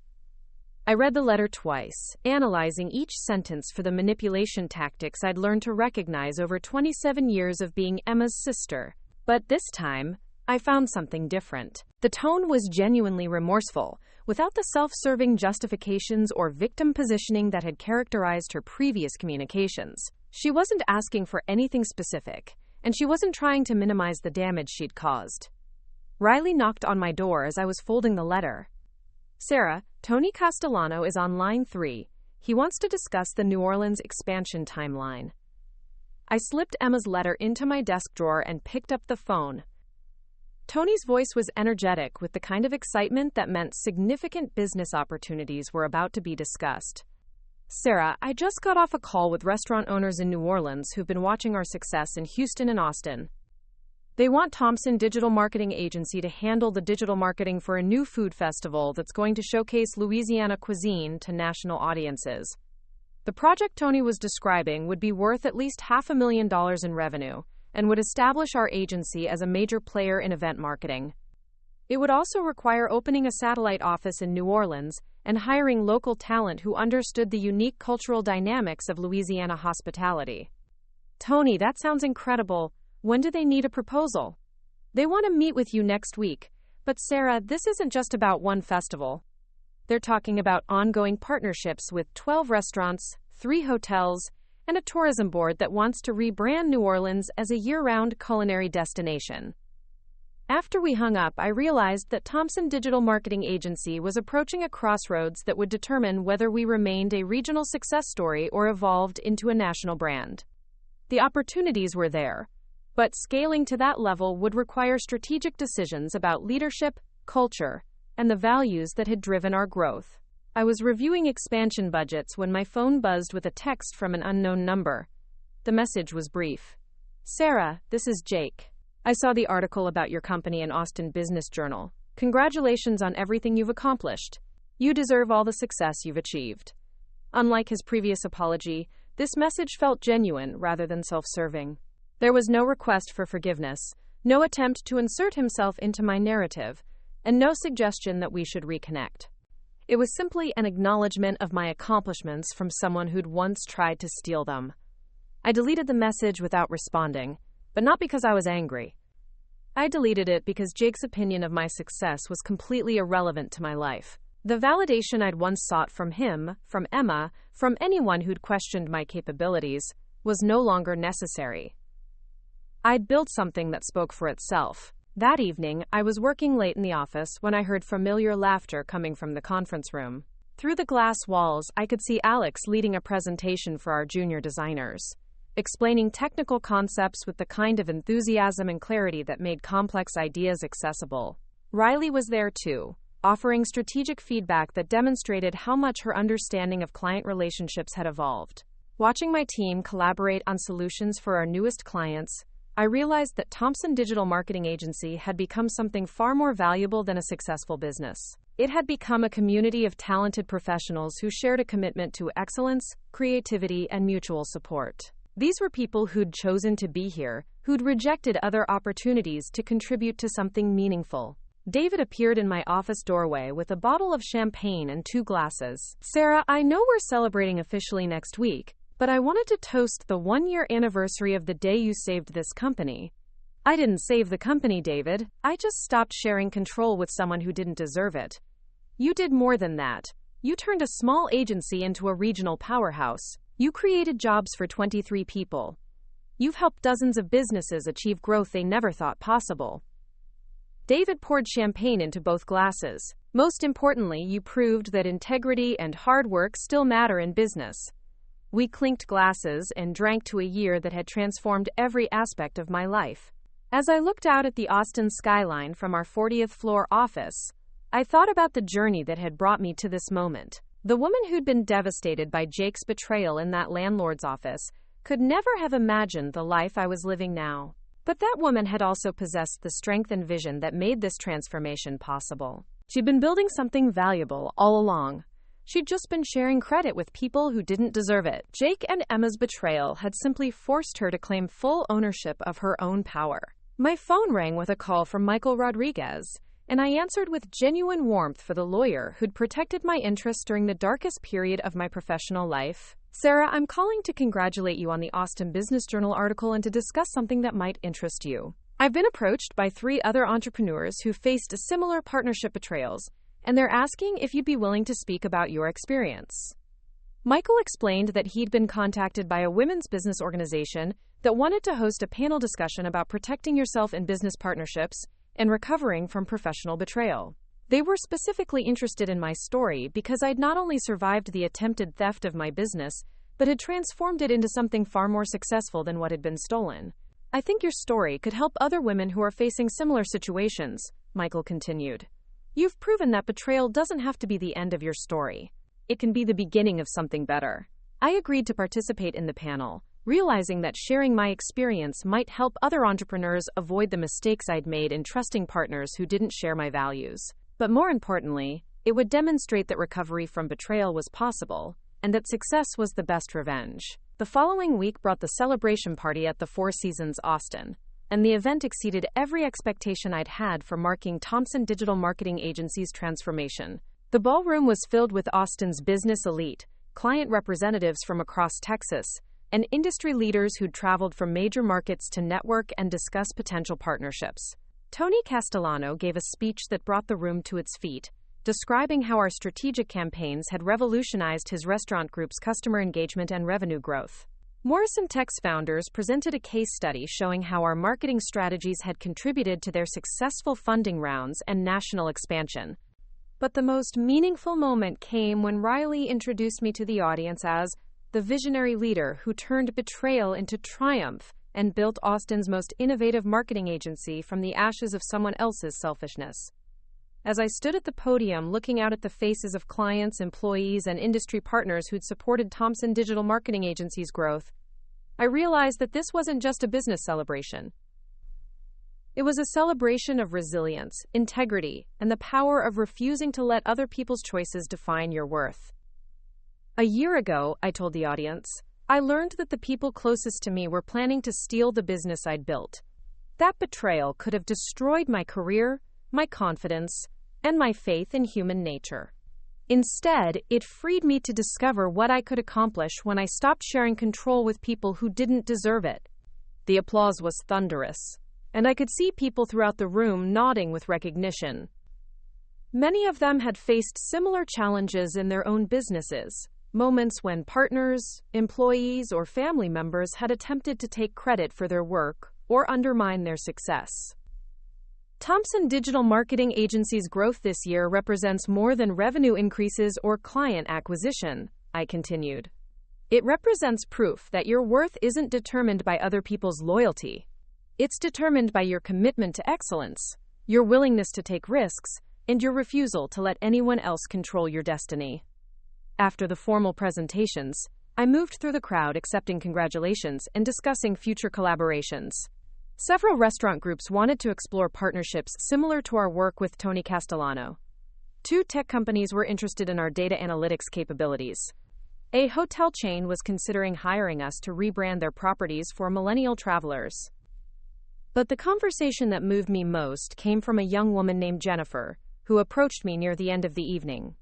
I read the letter twice, analyzing each sentence for the manipulation tactics I'd learned to recognize over 27 years of being Emma's sister. But this time, I found something different. The tone was genuinely remorseful, without the self-serving justifications or victim positioning that had characterized her previous communications. She wasn't asking for anything specific, and she wasn't trying to minimize the damage she'd caused. Riley knocked on my door as I was folding the letter. "Sarah, Tony Castellano is on line 3. He wants to discuss the New Orleans expansion timeline." I slipped Emma's letter into my desk drawer and picked up the phone. Tony's voice was energetic, with the kind of excitement that meant significant business opportunities were about to be discussed. "Sarah, I just got off a call with restaurant owners in New Orleans who've been watching our success in Houston and Austin. They want Thompson Digital Marketing Agency to handle the digital marketing for a new food festival that's going to showcase Louisiana cuisine to national audiences. The project Tony was describing would be worth at least $500,000 in revenue and would establish our agency as a major player in event marketing. It would also require opening a satellite office in New Orleans and hiring local talent who understood the unique cultural dynamics of Louisiana hospitality." "Tony, that sounds incredible. When do they need a proposal?" "They want to meet with you next week. But Sarah, this isn't just about one festival. They're talking about ongoing partnerships with 12 restaurants, 3 hotels, and a tourism board that wants to rebrand New Orleans as a year-round culinary destination." After we hung up, I realized that Thompson Digital Marketing Agency was approaching a crossroads that would determine whether we remained a regional success story or evolved into a national brand. The opportunities were there, but scaling to that level would require strategic decisions about leadership, culture, and the values that had driven our growth. I was reviewing expansion budgets when my phone buzzed with a text from an unknown number. The message was brief. "Sarah, this is Jake. I saw the article about your company in Austin Business Journal. Congratulations on everything you've accomplished. You deserve all the success you've achieved." Unlike his previous apology, this message felt genuine rather than self-serving. There was no request for forgiveness, no attempt to insert himself into my narrative, and no suggestion that we should reconnect. It was simply an acknowledgement of my accomplishments from someone who'd once tried to steal them. I deleted the message without responding, but not because I was angry. I deleted it because Jake's opinion of my success was completely irrelevant to my life. The validation I'd once sought from him, from Emma, from anyone who'd questioned my capabilities, was no longer necessary. I'd built something that spoke for itself. That evening, I was working late in the office when I heard familiar laughter coming from the conference room. Through the glass walls, I could see Alex leading a presentation for our junior designers, explaining technical concepts with the kind of enthusiasm and clarity that made complex ideas accessible. Riley was there too, offering strategic feedback that demonstrated how much her understanding of client relationships had evolved. Watching my team collaborate on solutions for our newest clients, I realized that Thompson Digital Marketing Agency had become something far more valuable than a successful business. It had become a community of talented professionals who shared a commitment to excellence, creativity, and mutual support. These were people who'd chosen to be here, who'd rejected other opportunities to contribute to something meaningful. David appeared in my office doorway with a bottle of champagne and 2 glasses. "Sarah, I know we're celebrating officially next week, but I wanted to toast the 1-year anniversary of the day you saved this company." "I didn't save the company, David. I just stopped sharing control with someone who didn't deserve it. You did more than that. You turned a small agency into a regional powerhouse. You created jobs for 23 people. You've helped dozens of businesses achieve growth they never thought possible." David poured champagne into both glasses. "Most importantly, you proved that integrity and hard work still matter in business." We clinked glasses and drank to a year that had transformed every aspect of my life. As I looked out at the Austin skyline from our 40th floor office, I thought about the journey that had brought me to this moment. The woman who'd been devastated by Jake's betrayal in that landlord's office could never have imagined the life I was living now. But But that woman had also possessed the strength and vision that made this transformation possible. She'd been building something valuable all along. She'd just been sharing credit with people who didn't deserve it. Jake and Emma's betrayal had simply forced her to claim full ownership of her own power. My phone rang with a call from Michael Rodriguez, and I answered with genuine warmth for the lawyer who'd protected my interests during the darkest period of my professional life. Sarah, I'm calling to congratulate you on the Austin Business Journal article and to discuss something that might interest you. I've been approached by 3 other entrepreneurs who faced similar partnership betrayals, and they're asking if you'd be willing to speak about your experience. Michael explained that he'd been contacted by a women's business organization that wanted to host a panel discussion about protecting yourself in business partnerships and recovering from professional betrayal. They were specifically interested in my story because I'd not only survived the attempted theft of my business, but had transformed it into something far more successful than what had been stolen. I think your story could help other women who are facing similar situations, Michael continued. You've proven that betrayal doesn't have to be the end of your story. It can be the beginning of something better. I agreed to participate in the panel, realizing that sharing my experience might help other entrepreneurs avoid the mistakes I'd made in trusting partners who didn't share my values. But more importantly, it would demonstrate that recovery from betrayal was possible, and that success was the best revenge. The following week brought the celebration party at the Four Seasons Austin, and the event exceeded every expectation I'd had for marking Thompson Digital Marketing Agency's transformation. The ballroom was filled with Austin's business elite, client representatives from across Texas, and industry leaders who'd traveled from major markets to network and discuss potential partnerships. Tony Castellano gave a speech that brought the room to its feet, describing how our strategic campaigns had revolutionized his restaurant group's customer engagement and revenue growth. Morrison Tech's founders presented a case study showing how our marketing strategies had contributed to their successful funding rounds and national expansion. But the most meaningful moment came when Riley introduced me to the audience as the visionary leader who turned betrayal into triumph and built Austin's most innovative marketing agency from the ashes of someone else's selfishness. As I stood at the podium looking out at the faces of clients, employees, and industry partners who'd supported Thompson Digital Marketing Agency's growth, I realized that this wasn't just a business celebration. It was a celebration of resilience, integrity, and the power of refusing to let other people's choices define your worth. A year ago, I told the audience, I learned that the people closest to me were planning to steal the business I'd built. That betrayal could have destroyed my career, my confidence, and my faith in human nature. Instead, it freed me to discover what I could accomplish when I stopped sharing control with people who didn't deserve it. The applause was thunderous, and I could see people throughout the room nodding with recognition. Many of them had faced similar challenges in their own businesses, moments when partners, employees, or family members had attempted to take credit for their work or undermine their success. Thompson Digital Marketing Agency's growth this year represents more than revenue increases or client acquisition, I continued. It represents proof that your worth isn't determined by other people's loyalty. It's determined by your commitment to excellence, your willingness to take risks, and your refusal to let anyone else control your destiny. After the formal presentations, I moved through the crowd accepting congratulations and discussing future collaborations. Several restaurant groups wanted to explore partnerships similar to our work with Tony Castellano. 2 tech companies were interested in our data analytics capabilities. A hotel chain was considering hiring us to rebrand their properties for millennial travelers. But the conversation that moved me most came from a young woman named Jennifer, who approached me near the end of the evening.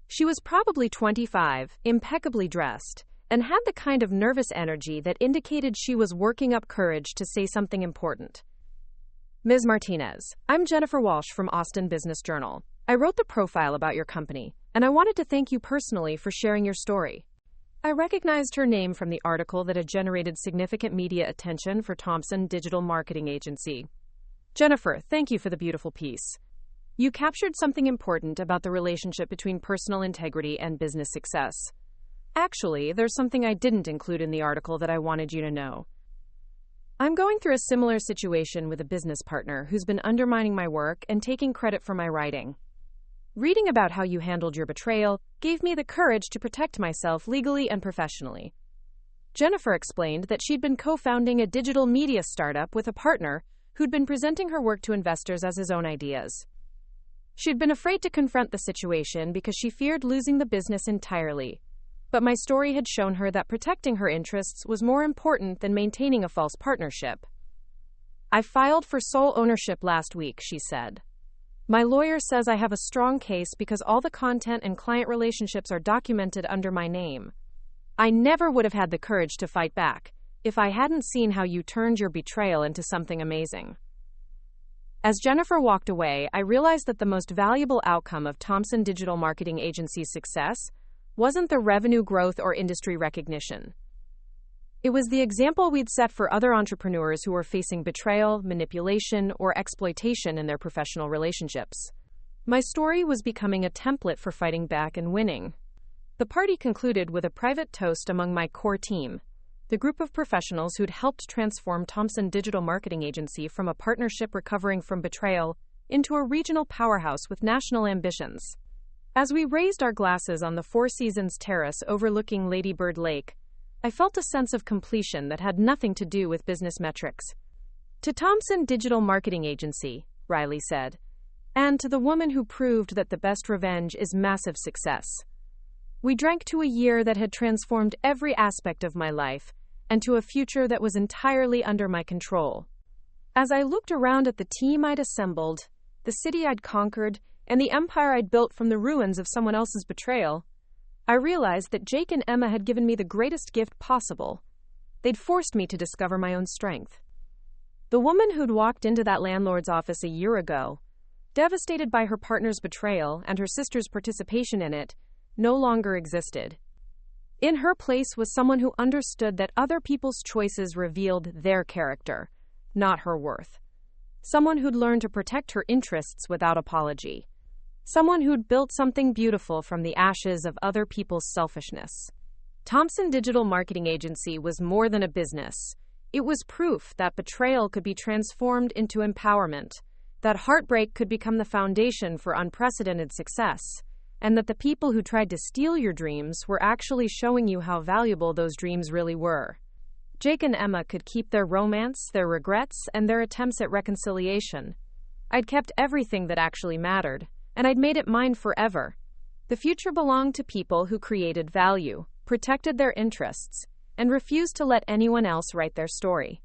She was probably 25, impeccably dressed, and had the kind of nervous energy that indicated she was working up courage to say something important. Ms. Martinez, I'm Jennifer Walsh from Austin Business Journal. I wrote the profile about your company, and I wanted to thank you personally for sharing your story. I recognized her name from the article that had generated significant media attention for Thompson Digital Marketing Agency. Jennifer, thank you for the beautiful piece. You captured something important about the relationship between personal integrity and business success. Actually, there's something I didn't include in the article that I wanted you to know. I'm going through a similar situation with a business partner who's been undermining my work and taking credit for my writing. Reading about how you handled your betrayal gave me the courage to protect myself legally and professionally. Jennifer explained that she'd been co-founding a digital media startup with a partner who'd been presenting her work to investors as his own ideas. She'd been afraid to confront the situation because she feared losing the business entirely. But my story had shown her that protecting her interests was more important than maintaining a false partnership. "I filed for sole ownership last week," she said. "My lawyer says I have a strong case because all the content and client relationships are documented under my name. I never would have had the courage to fight back if I hadn't seen how you turned your betrayal into something amazing." As Jennifer walked away, I realized that the most valuable outcome of Thompson Digital Marketing Agency's success wasn't the revenue growth or industry recognition. It was the example we'd set for other entrepreneurs who were facing betrayal, manipulation, or exploitation in their professional relationships. My story was becoming a template for fighting back and winning. The party concluded with a private toast among my core team, the group of professionals who'd helped transform Thompson Digital Marketing Agency from a partnership recovering from betrayal into a regional powerhouse with national ambitions. As we raised our glasses on the Four Seasons terrace overlooking Lady Bird Lake, I felt a sense of completion that had nothing to do with business metrics. "To Thompson Digital Marketing Agency," Riley said, "and to the woman who proved that the best revenge is massive success. We drank to a year that had transformed every aspect of my life, and to a future that was entirely under my control." As I looked around at the team I'd assembled, the city I'd conquered, and the empire I'd built from the ruins of someone else's betrayal, I realized that Jake and Emma had given me the greatest gift possible. They'd forced me to discover my own strength. The woman who'd walked into that landlord's office a year ago, devastated by her partner's betrayal and her sister's participation in it, no longer existed. In her place was someone who understood that other people's choices revealed their character, not her worth. Someone who'd learned to protect her interests without apology. Someone who'd built something beautiful from the ashes of other people's selfishness. Thompson Digital Marketing Agency was more than a business. It was proof that betrayal could be transformed into empowerment, that heartbreak could become the foundation for unprecedented success, and that the people who tried to steal your dreams were actually showing you how valuable those dreams really were. Jake and Emma could keep their romance, their regrets, and their attempts at reconciliation. I'd kept everything that actually mattered, and I'd made it mine forever. The future belonged to people who created value, protected their interests, and refused to let anyone else write their story.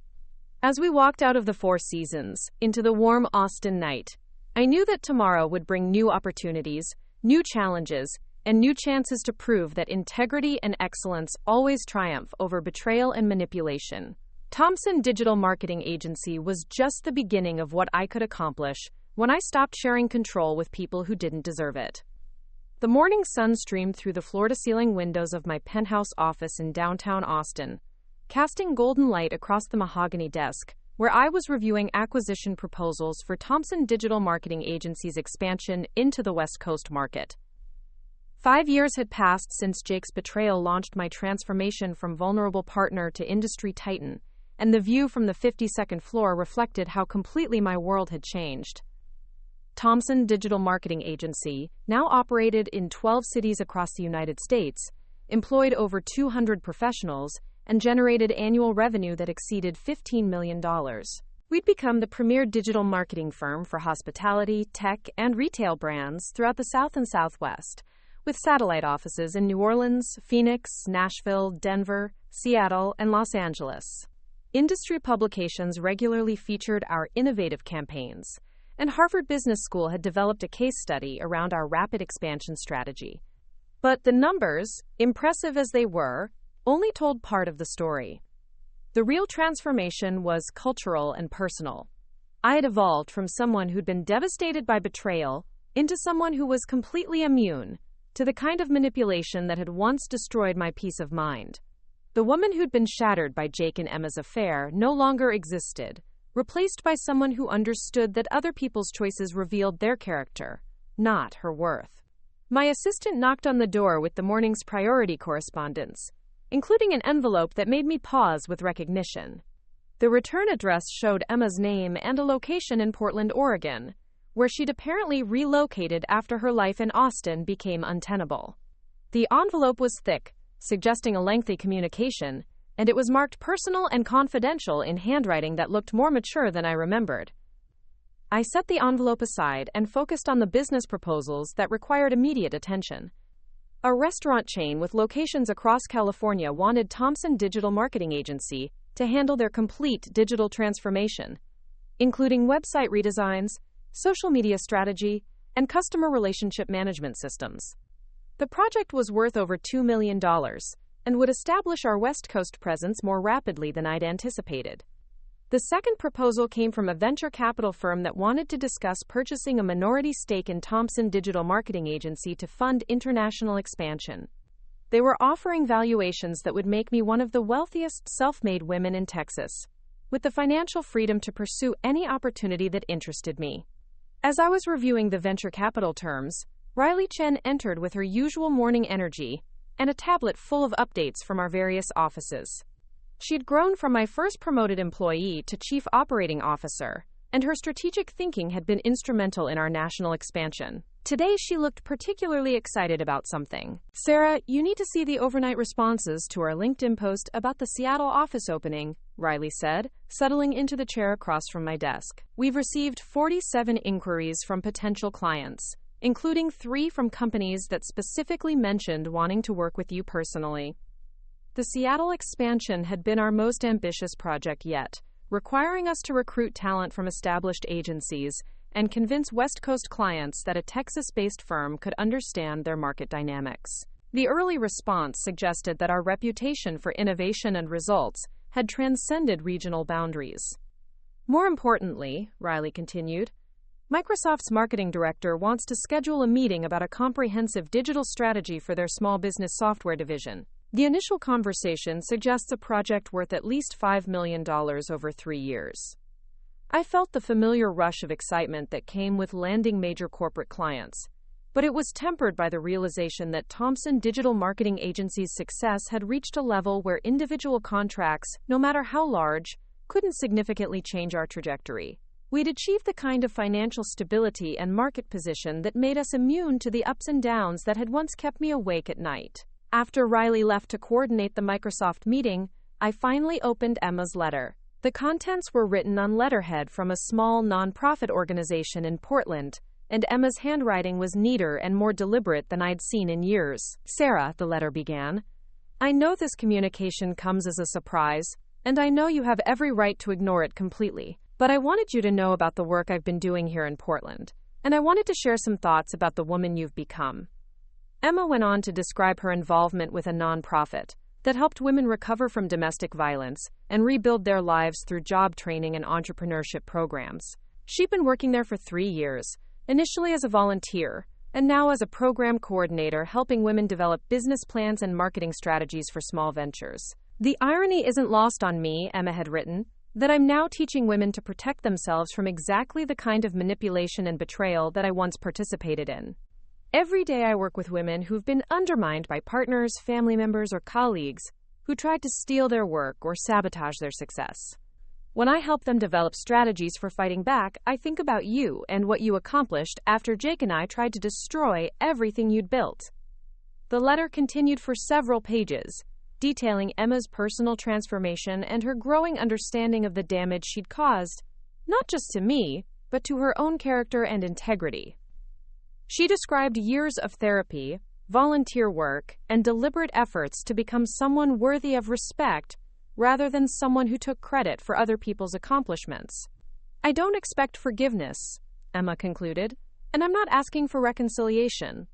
As we walked out of the Four Seasons, into the warm Austin night, I knew that tomorrow would bring new opportunities, new challenges, and new chances to prove that integrity and excellence always triumph over betrayal and manipulation. Thompson Digital Marketing Agency was just the beginning of what I could accomplish when I stopped sharing control with people who didn't deserve it. The morning sun streamed through the floor-to-ceiling windows of my penthouse office in downtown Austin, casting golden light across the mahogany desk, where I was reviewing acquisition proposals for Thompson Digital Marketing Agency's expansion into the West Coast market. 5 years had passed since Jake's betrayal launched my transformation from vulnerable partner to industry titan, and the view from the 52nd floor reflected how completely my world had changed. Thompson Digital Marketing Agency, now operated in 12 cities across the United States, employed over 200 professionals, and generated annual revenue that exceeded $15 million. We'd become the premier digital marketing firm for hospitality, tech, and retail brands throughout the South and Southwest, with satellite offices in New Orleans, Phoenix, Nashville, Denver, Seattle, and Los Angeles. Industry publications regularly featured our innovative campaigns, and Harvard Business School had developed a case study around our rapid expansion strategy. But the numbers, impressive as they were, only told part of the story. The real transformation was cultural and personal. I had evolved from someone who'd been devastated by betrayal into someone who was completely immune to the kind of manipulation that had once destroyed my peace of mind. The woman who'd been shattered by Jake and Emma's affair no longer existed, replaced by someone who understood that other people's choices revealed their character, not her worth. My assistant knocked on the door with the morning's priority correspondence, including an envelope that made me pause with recognition. The return address showed Emma's name and a location in Portland, Oregon, where she'd apparently relocated after her life in Austin became untenable. The envelope was thick, suggesting a lengthy communication, and it was marked personal and confidential in handwriting that looked more mature than I remembered. I set the envelope aside and focused on the business proposals that required immediate attention. A restaurant chain with locations across California wanted Thompson Digital Marketing Agency to handle their complete digital transformation, including website redesigns, social media strategy, and customer relationship management systems. The project was worth over $2 million and would establish our West Coast presence more rapidly than I'd anticipated. The second proposal came from a venture capital firm that wanted to discuss purchasing a minority stake in Thompson Digital Marketing Agency to fund international expansion. They were offering valuations that would make me one of the wealthiest self-made women in Texas, with the financial freedom to pursue any opportunity that interested me. As I was reviewing the venture capital terms, Riley Chen entered with her usual morning energy and a tablet full of updates from our various offices. She'd grown from my first promoted employee to chief operating officer, and her strategic thinking had been instrumental in our national expansion. Today, she looked particularly excited about something. "Sarah, you need to see the overnight responses to our LinkedIn post about the Seattle office opening," Riley said, settling into the chair across from my desk. "We've received 47 inquiries from potential clients, including 3 from companies that specifically mentioned wanting to work with you personally." The Seattle expansion had been our most ambitious project yet, requiring us to recruit talent from established agencies and convince West Coast clients that a Texas-based firm could understand their market dynamics. The early response suggested that our reputation for innovation and results had transcended regional boundaries. "More importantly," Riley continued, "Microsoft's marketing director wants to schedule a meeting about a comprehensive digital strategy for their small business software division. The initial conversation suggests a project worth at least $5 million over 3 years." I felt the familiar rush of excitement that came with landing major corporate clients, but it was tempered by the realization that Thompson Digital Marketing Agency's success had reached a level where individual contracts, no matter how large, couldn't significantly change our trajectory. We'd achieved the kind of financial stability and market position that made us immune to the ups and downs that had once kept me awake at night. After Riley left to coordinate the Microsoft meeting, I finally opened Emma's letter. The contents were written on letterhead from a small nonprofit organization in Portland, and Emma's handwriting was neater and more deliberate than I'd seen in years. "Sarah," the letter began, "I know this communication comes as a surprise, and I know you have every right to ignore it completely, but I wanted you to know about the work I've been doing here in Portland, and I wanted to share some thoughts about the woman you've become." Emma went on to describe her involvement with a nonprofit that helped women recover from domestic violence and rebuild their lives through job training and entrepreneurship programs. She'd been working there for 3 years, initially as a volunteer, and now as a program coordinator helping women develop business plans and marketing strategies for small ventures. "The irony isn't lost on me," Emma had written, "that I'm now teaching women to protect themselves from exactly the kind of manipulation and betrayal that I once participated in. Every day I work with women who've been undermined by partners, family members, or colleagues who tried to steal their work or sabotage their success. When I help them develop strategies for fighting back, I think about you and what you accomplished after Jake and I tried to destroy everything you'd built." The letter continued for several pages, detailing Emma's personal transformation and her growing understanding of the damage she'd caused, not just to me, but to her own character and integrity. She described years of therapy, volunteer work, and deliberate efforts to become someone worthy of respect rather than someone who took credit for other people's accomplishments. "I don't expect forgiveness," Emma concluded, "and I'm not asking for reconciliation.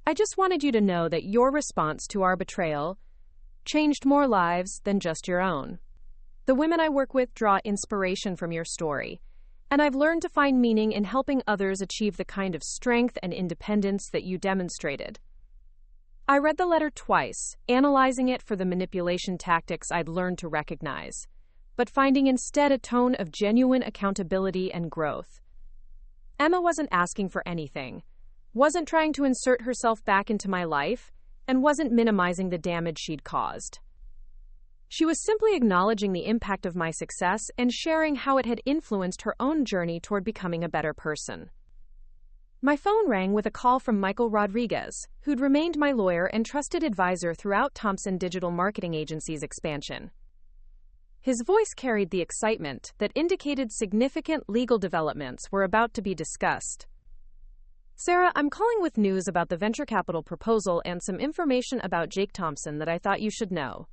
I just wanted you to know that your response to our betrayal changed more lives than just your own. The women I work with draw inspiration from your story, and I've learned to find meaning in helping others achieve the kind of strength and independence that you demonstrated." I read the letter twice, analyzing it for the manipulation tactics I'd learned to recognize, but finding instead a tone of genuine accountability and growth. Emma wasn't asking for anything, wasn't trying to insert herself back into my life, and wasn't minimizing the damage she'd caused. She was simply acknowledging the impact of my success and sharing how it had influenced her own journey toward becoming a better person. My phone rang with a call from Michael Rodriguez, who'd remained my lawyer and trusted advisor throughout Thompson Digital Marketing Agency's expansion. His voice carried the excitement that indicated significant legal developments were about to be discussed. Sarah, I'm calling with news about the venture capital proposal and some information about Jake Thompson that I thought you should know.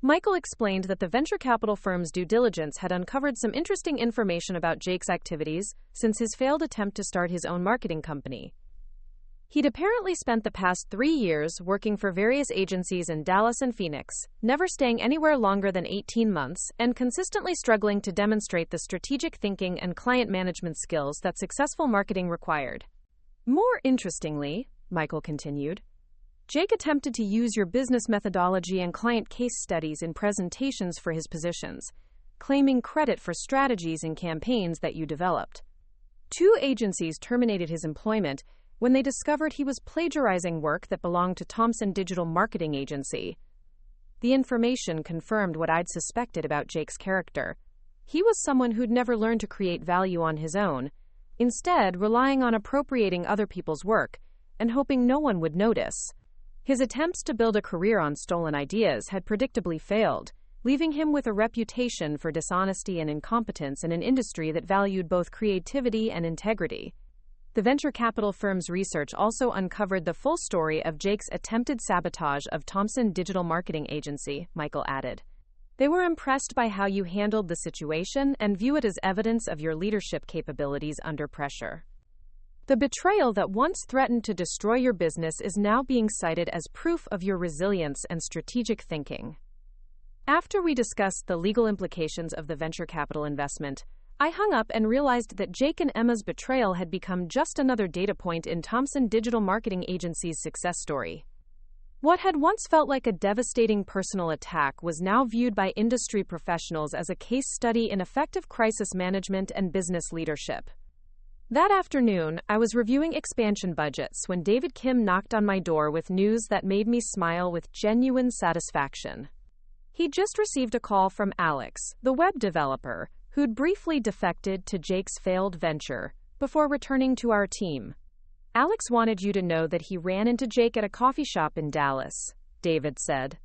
Michael explained that the venture capital firm's due diligence had uncovered some interesting information about Jake's activities since his failed attempt to start his own marketing company. He'd apparently spent the past 3 years working for various agencies in Dallas and Phoenix, never staying anywhere longer than 18 months, and consistently struggling to demonstrate the strategic thinking and client management skills that successful marketing required. More interestingly, Michael continued, Jake attempted to use your business methodology and client case studies in presentations for his positions, claiming credit for strategies and campaigns that you developed. 2 agencies terminated his employment when they discovered he was plagiarizing work that belonged to Thompson Digital Marketing Agency. The information confirmed what I'd suspected about Jake's character. He was someone who'd never learned to create value on his own, instead relying on appropriating other people's work and hoping no one would notice. His attempts to build a career on stolen ideas had predictably failed, leaving him with a reputation for dishonesty and incompetence in an industry that valued both creativity and integrity. The venture capital firm's research also uncovered the full story of Jake's attempted sabotage of Thompson Digital Marketing Agency, Michael added. They were impressed by how you handled the situation and view it as evidence of your leadership capabilities under pressure. The betrayal that once threatened to destroy your business is now being cited as proof of your resilience and strategic thinking. After we discussed the legal implications of the venture capital investment, I hung up and realized that Jake and Emma's betrayal had become just another data point in Thompson Digital Marketing Agency's success story. What had once felt like a devastating personal attack was now viewed by industry professionals as a case study in effective crisis management and business leadership. That afternoon, I was reviewing expansion budgets when David Kim knocked on my door with news that made me smile with genuine satisfaction. He'd just received a call from Alex, the web developer, who'd briefly defected to Jake's failed venture before returning to our team. Alex wanted you to know that he ran into Jake at a coffee shop in Dallas, David said.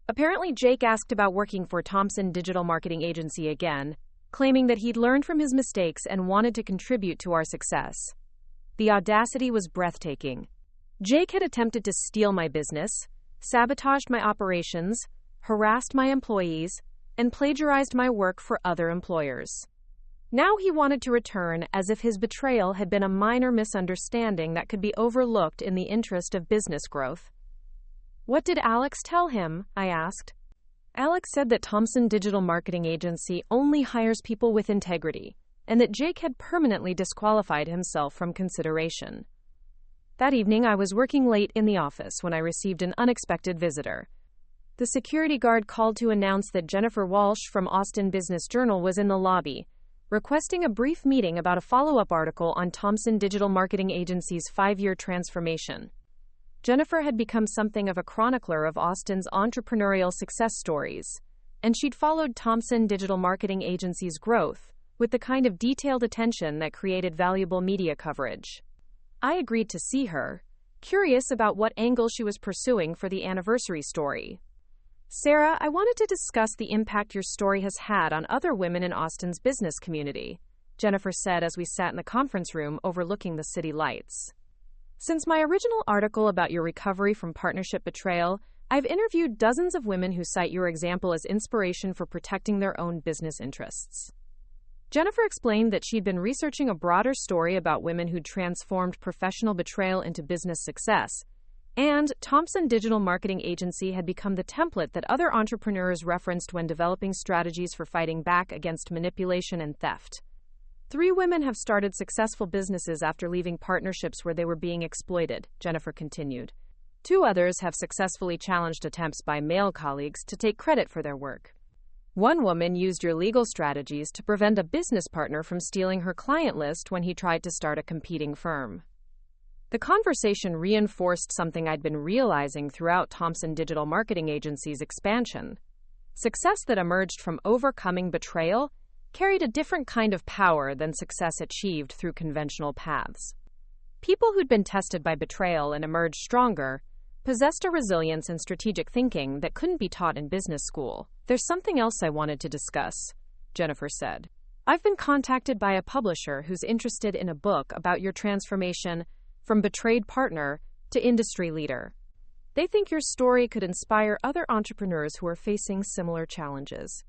Apparently, Jake asked about working for Thompson Digital Marketing Agency again, claiming that he'd learned from his mistakes and wanted to contribute to our success. The audacity was breathtaking. Jake had attempted to steal my business, sabotaged my operations, harassed my employees, and plagiarized my work for other employers. Now he wanted to return as if his betrayal had been a minor misunderstanding that could be overlooked in the interest of business growth. What did Alex tell him? I asked. Alex said that Thompson Digital Marketing Agency only hires people with integrity, and that Jake had permanently disqualified himself from consideration. That evening, I was working late in the office when I received an unexpected visitor. The security guard called to announce that Jennifer Walsh from Austin Business Journal was in the lobby, requesting a brief meeting about a follow-up article on Thompson Digital Marketing Agency's 5-year transformation. Jennifer had become something of a chronicler of Austin's entrepreneurial success stories, and she'd followed Thompson Digital Marketing Agency's growth with the kind of detailed attention that created valuable media coverage. I agreed to see her, curious about what angle she was pursuing for the anniversary story. Sarah, I wanted to discuss the impact your story has had on other women in Austin's business community, Jennifer said as we sat in the conference room overlooking the city lights. Since my original article about your recovery from partnership betrayal, I've interviewed dozens of women who cite your example as inspiration for protecting their own business interests. Jennifer explained that she'd been researching a broader story about women who'd transformed professional betrayal into business success, and Thompson Digital Marketing Agency had become the template that other entrepreneurs referenced when developing strategies for fighting back against manipulation and theft. 3 women have started successful businesses after leaving partnerships where they were being exploited, Jennifer continued. 2 others have successfully challenged attempts by male colleagues to take credit for their work. 1 woman used your legal strategies to prevent a business partner from stealing her client list when he tried to start a competing firm. The conversation reinforced something I'd been realizing throughout Thompson Digital Marketing Agency's expansion. Success that emerged from overcoming betrayal carried a different kind of power than success achieved through conventional paths. People who'd been tested by betrayal and emerged stronger possessed a resilience and strategic thinking that couldn't be taught in business school. There's something else I wanted to discuss, Jennifer said. I've been contacted by a publisher who's interested in a book about your transformation from betrayed partner to industry leader. They think your story could inspire other entrepreneurs who are facing similar challenges.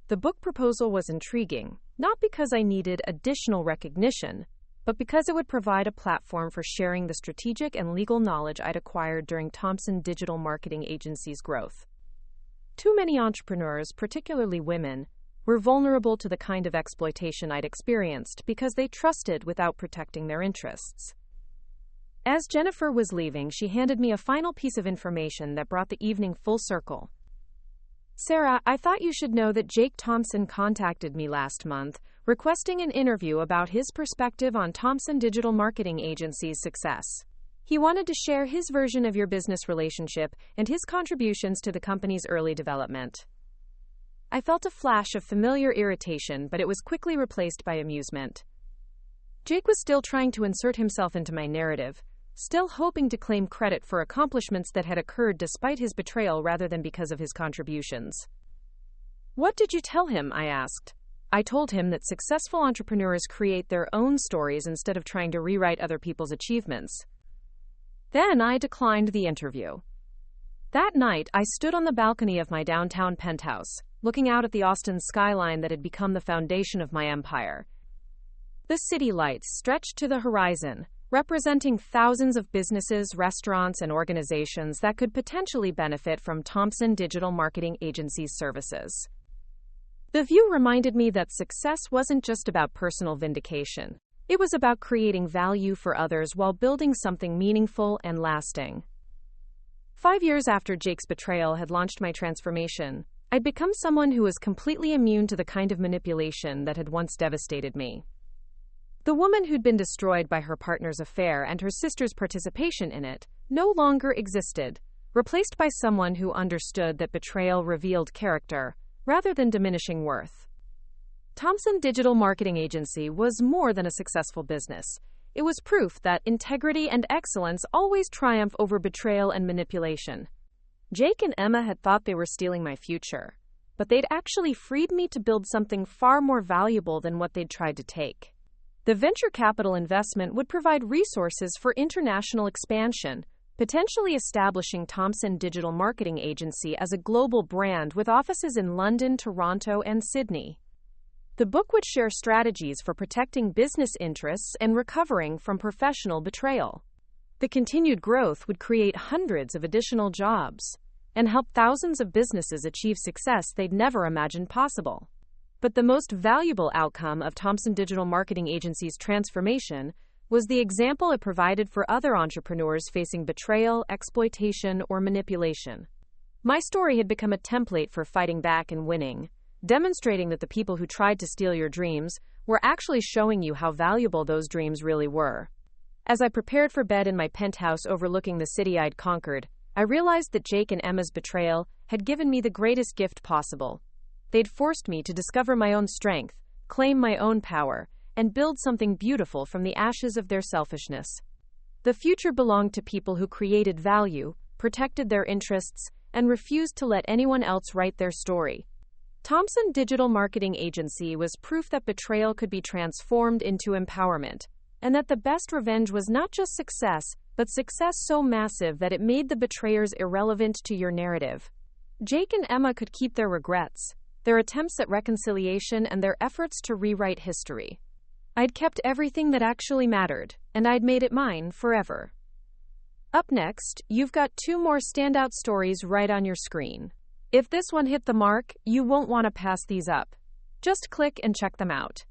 The book proposal was intriguing, not because I needed additional recognition, but because it would provide a platform for sharing the strategic and legal knowledge I'd acquired during Thompson Digital Marketing Agency's growth. Too many entrepreneurs, particularly women, were vulnerable to the kind of exploitation I'd experienced because they trusted without protecting their interests. As Jennifer was leaving, she handed me a final piece of information that brought the evening full circle. Sarah, I thought you should know that Jake Thompson contacted me last month, requesting an interview about his perspective on Thompson Digital Marketing Agency's success. He wanted to share his version of your business relationship and his contributions to the company's early development. I felt a flash of familiar irritation, but it was quickly replaced by amusement. Jake was still trying to insert himself into my narrative, still hoping to claim credit for accomplishments that had occurred despite his betrayal rather than because of his contributions. What did you tell him? I asked. I told him that successful entrepreneurs create their own stories instead of trying to rewrite other people's achievements. Then I declined the interview. That night, I stood on the balcony of my downtown penthouse, looking out at the Austin skyline that had become the foundation of my empire. The city lights stretched to the horizon, representing thousands of businesses, restaurants, and organizations that could potentially benefit from Thompson Digital Marketing Agency's services. The view reminded me that success wasn't just about personal vindication. It was about creating value for others while building something meaningful and lasting. 5 years after Jake's betrayal had launched my transformation, I'd become someone who was completely immune to the kind of manipulation that had once devastated me. The woman who'd been destroyed by her partner's affair and her sister's participation in it no longer existed, replaced by someone who understood that betrayal revealed character rather than diminishing worth. Thompson Digital Marketing Agency was more than a successful business. It was proof that integrity and excellence always triumph over betrayal and manipulation. Jake and Emma had thought they were stealing my future, but they'd actually freed me to build something far more valuable than what they'd tried to take. The venture capital investment would provide resources for international expansion, potentially establishing Thompson Digital Marketing Agency as a global brand with offices in London, Toronto, and Sydney. The book would share strategies for protecting business interests and recovering from professional betrayal. The continued growth would create hundreds of additional jobs and help thousands of businesses achieve success they'd never imagined possible. But the most valuable outcome of Thompson Digital Marketing Agency's transformation was the example it provided for other entrepreneurs facing betrayal, exploitation, or manipulation. My story had become a template for fighting back and winning, demonstrating that the people who tried to steal your dreams were actually showing you how valuable those dreams really were. As I prepared for bed in my penthouse overlooking the city I'd conquered, I realized that Jake and Emma's betrayal had given me the greatest gift possible. They'd forced me to discover my own strength, claim my own power, and build something beautiful from the ashes of their selfishness. The future belonged to people who created value, protected their interests, and refused to let anyone else write their story. Thompson Digital Marketing Agency was proof that betrayal could be transformed into empowerment, and that the best revenge was not just success, but success so massive that it made the betrayers irrelevant to your narrative. Jake and Emma could keep their regrets, their attempts at reconciliation, and their efforts to rewrite history. I'd kept everything that actually mattered, and I'd made it mine forever. Up next, you've got 2 more standout stories right on your screen. If this one hit the mark, you won't want to pass these up. Just click and check them out.